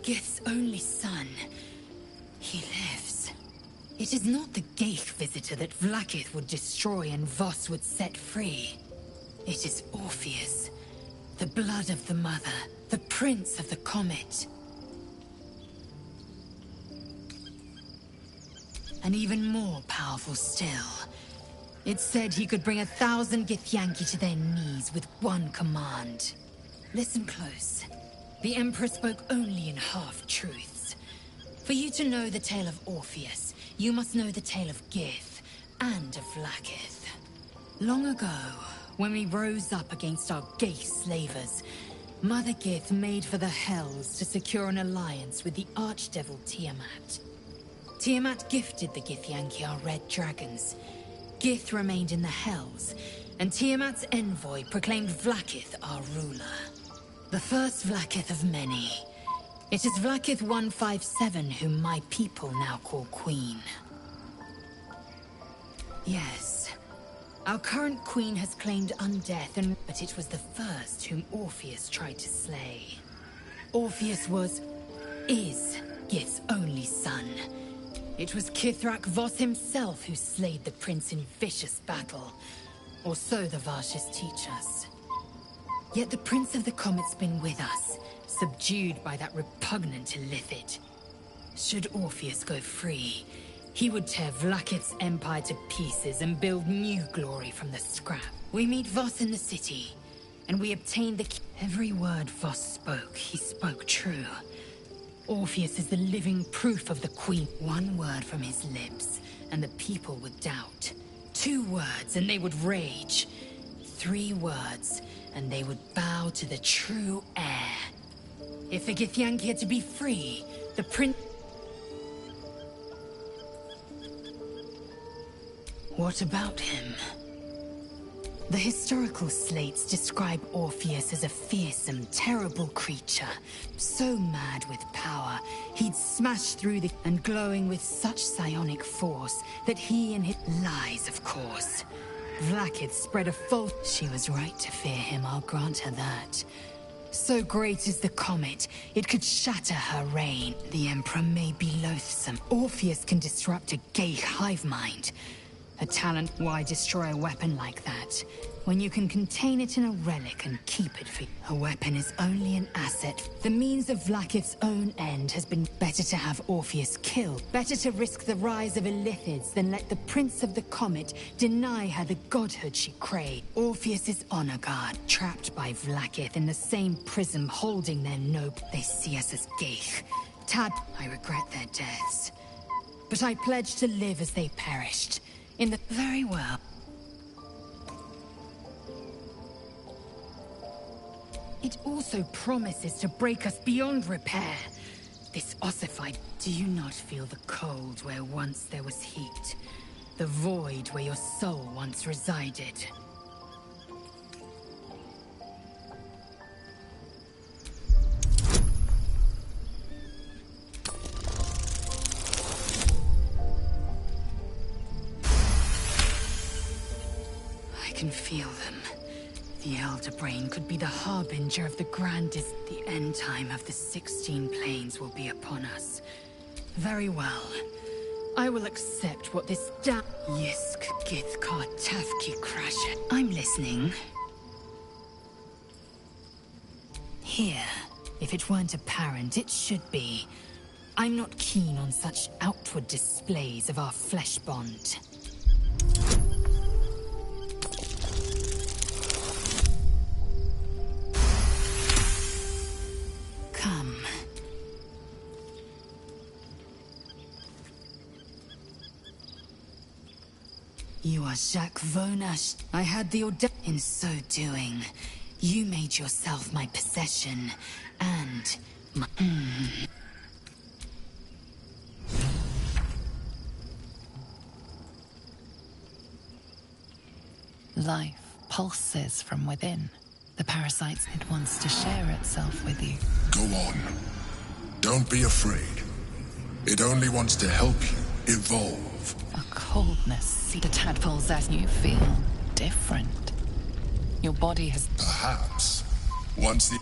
E: Gith's only son. He lives. It is not the Geich visitor that Vlaakith would destroy and Voss would set free. It is Orpheus, the blood of the mother, the prince of the comet. And even more powerful still. It said he could bring 1,000 Githyanki to their knees with one command. Listen close. The Emperor spoke only in half-truths. For you to know the tale of Orpheus, you must know the tale of Gith and of Vlaakith. Long ago, when we rose up against our Geich slavers, Mother Gith made for the Hells to secure an alliance with the Archdevil Tiamat. Tiamat gifted the Githyanki our red dragons. Gith remained in the Hells, and Tiamat's envoy proclaimed Vlaakith our ruler. The first Vlaakith of many. It is Vlaakith 157 whom my people now call Queen. Yes. Our current queen has claimed undeath, but it was the first whom Orpheus tried to slay. Orpheus is Gith's only son. It was Kithrak Voss himself who slayed the prince in vicious battle. Or so the Varshas teach us. Yet the Prince of the Comet's been with us, subdued by that repugnant illithid. Should Orpheus go free, he would tear Vlaakith's empire to pieces and build new glory from the scrap. We meet Voss in the city, and we obtain the... Every word Voss spoke, he spoke true. Orpheus is the living proof of the Queen. One word from his lips, and the people would doubt. 2 words, and they would rage. 3 words, and they would bow to the true heir. If the Githyanki are to be free, the prince... What about him? The historical slates describe Orpheus as a fearsome, terrible creature. So mad with power, he'd smash through the... and glowing with such psionic force that he and his... Lies, of course. Vlaakith spread a false... She was right to fear him, I'll grant her that. So great is the comet, it could shatter her reign. The Emperor may be loathsome. Orpheus can disrupt a Geich hive mind. A talent, why destroy a weapon like that? when you can contain it in a relic and keep it for you. A weapon is only an asset. The means of Vlaakith's own end has been better to have Orpheus killed. Better to risk the rise of Illithids than let the Prince of the Comet deny her the godhood she craved. Orpheus's honor guard, trapped by Vlaakith in the same prism holding their noble. They see us as Geich. Tad, I regret their deaths. But I pledge to live as they perished. In the... Very well. It also promises to break us beyond repair. This ossified... Do you not feel the cold where once there was heat? The void where your soul once resided? I can feel them. The Elder Brain could be the harbinger of the grandest... The end time of the 16 planes will be upon us. Very well. I will accept what this Yisk Githkar Tafki Crasher. I'm listening. Here. If it weren't apparent, it should be. I'm not keen on such outward displays of our flesh bond. Come. You are Jacques Vonash. I had the audacity. In so doing, you made yourself my possession, and my...
G: Life pulses from within. The parasites, it wants to share itself with you.
A: Go on. Don't be afraid. It only wants to help you evolve.
G: A coldness, the tadpoles that you feel different. Your body has...
A: Perhaps. Once the...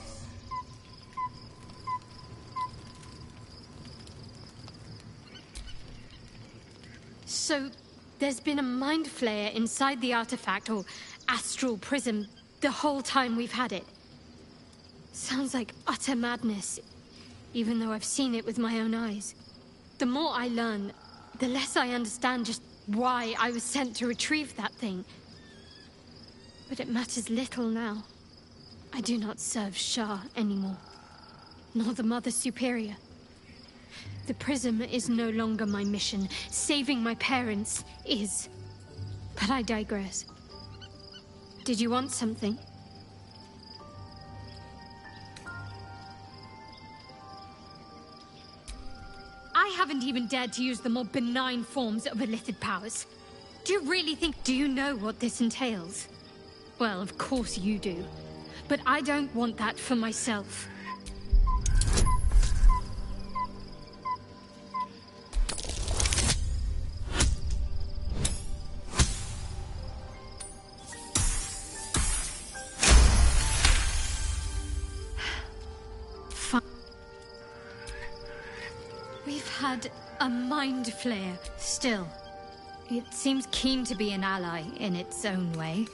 N: So, there's been a mind flayer inside the artifact, or astral prism, the whole time we've had it. Sounds like utter madness, even though I've seen it with my own eyes. The more I learn, the less I understand just why I was sent to retrieve that thing. But it matters little now. I do not serve Shah anymore, nor the Mother Superior. The prism is no longer my mission. Saving my parents is. But I digress. Did you want something? I haven't even dared to use the more benign forms of Illithid powers. Do you really think... Do you know what this entails? Well, of course you do. But I don't want that for myself. We've had a mind flare. Still, it seems keen to be an ally in its own way.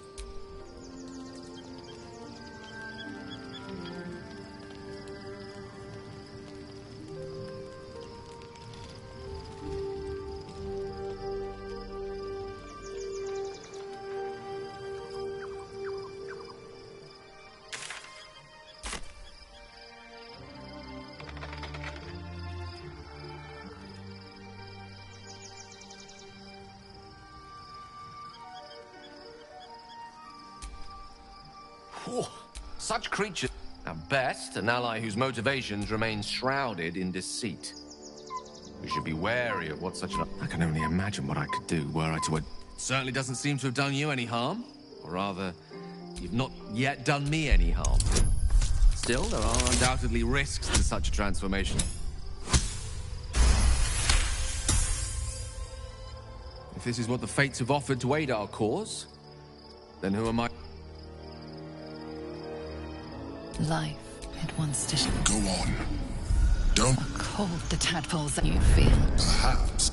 C: Such creatures, at best, an ally whose motivations remain shrouded in deceit. We should be wary of what such an... I can only imagine what I could do were I to... It certainly doesn't seem to have done you any harm. Or rather, you've not yet done me any harm. Still, there are undoubtedly risks to such a transformation. If this is what the fates have offered to aid our cause, then who am I?
G: Life, it wants to...
A: Go on. Don't...
G: A cold, the tadpoles that you feel.
A: Perhaps.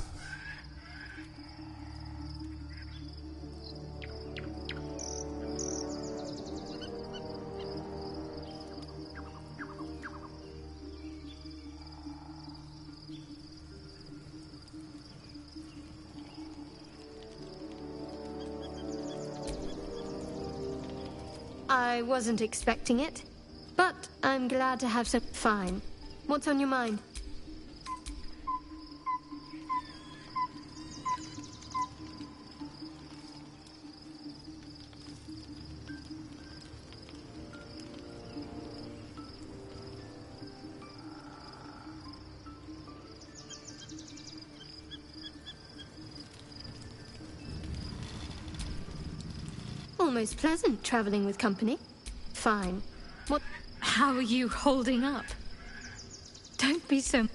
N: I wasn't expecting it, but I'm glad to have some... Fine. What's on your mind? Almost pleasant traveling with company. Fine. What? How are you holding up? Don't be so...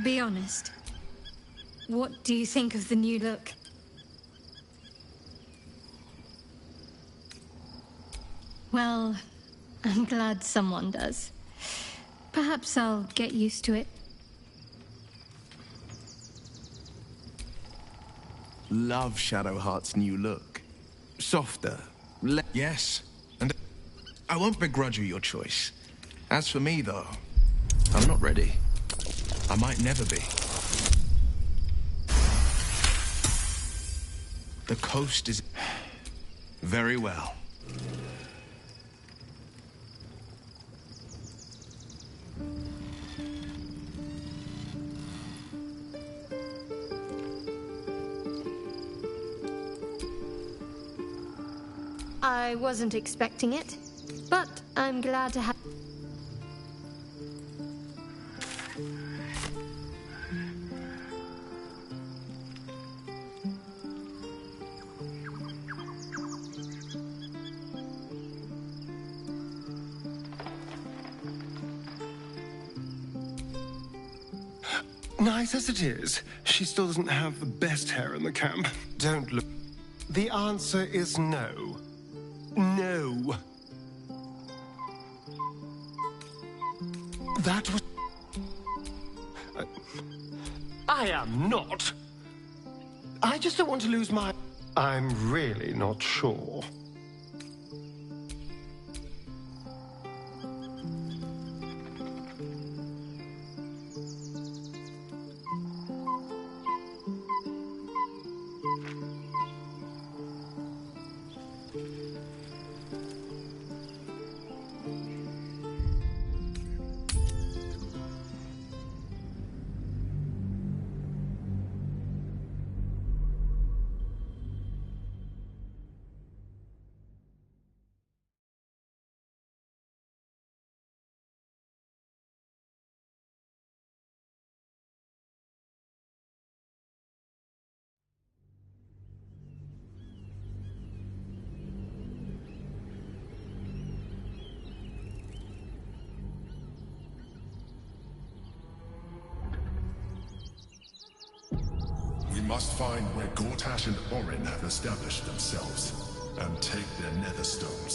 N: Be honest. What do you think of the new look? Well, I'm glad someone does. Perhaps I'll get used to it.
M: Love Shadowheart's new look. Softer. Yes, and I won't begrudge you your choice. As for me, though, I'm not ready. I might never be. The coast is... Very well.
N: I wasn't expecting it, but I'm glad to have...
T: Nice as it is, she still doesn't have the best hair in the camp. Don't look. The answer is no. No. That was... I am not. I just don't want to lose my... I'm really not sure.
A: We must find where Gortash and Orin have established themselves, and take their nether stones.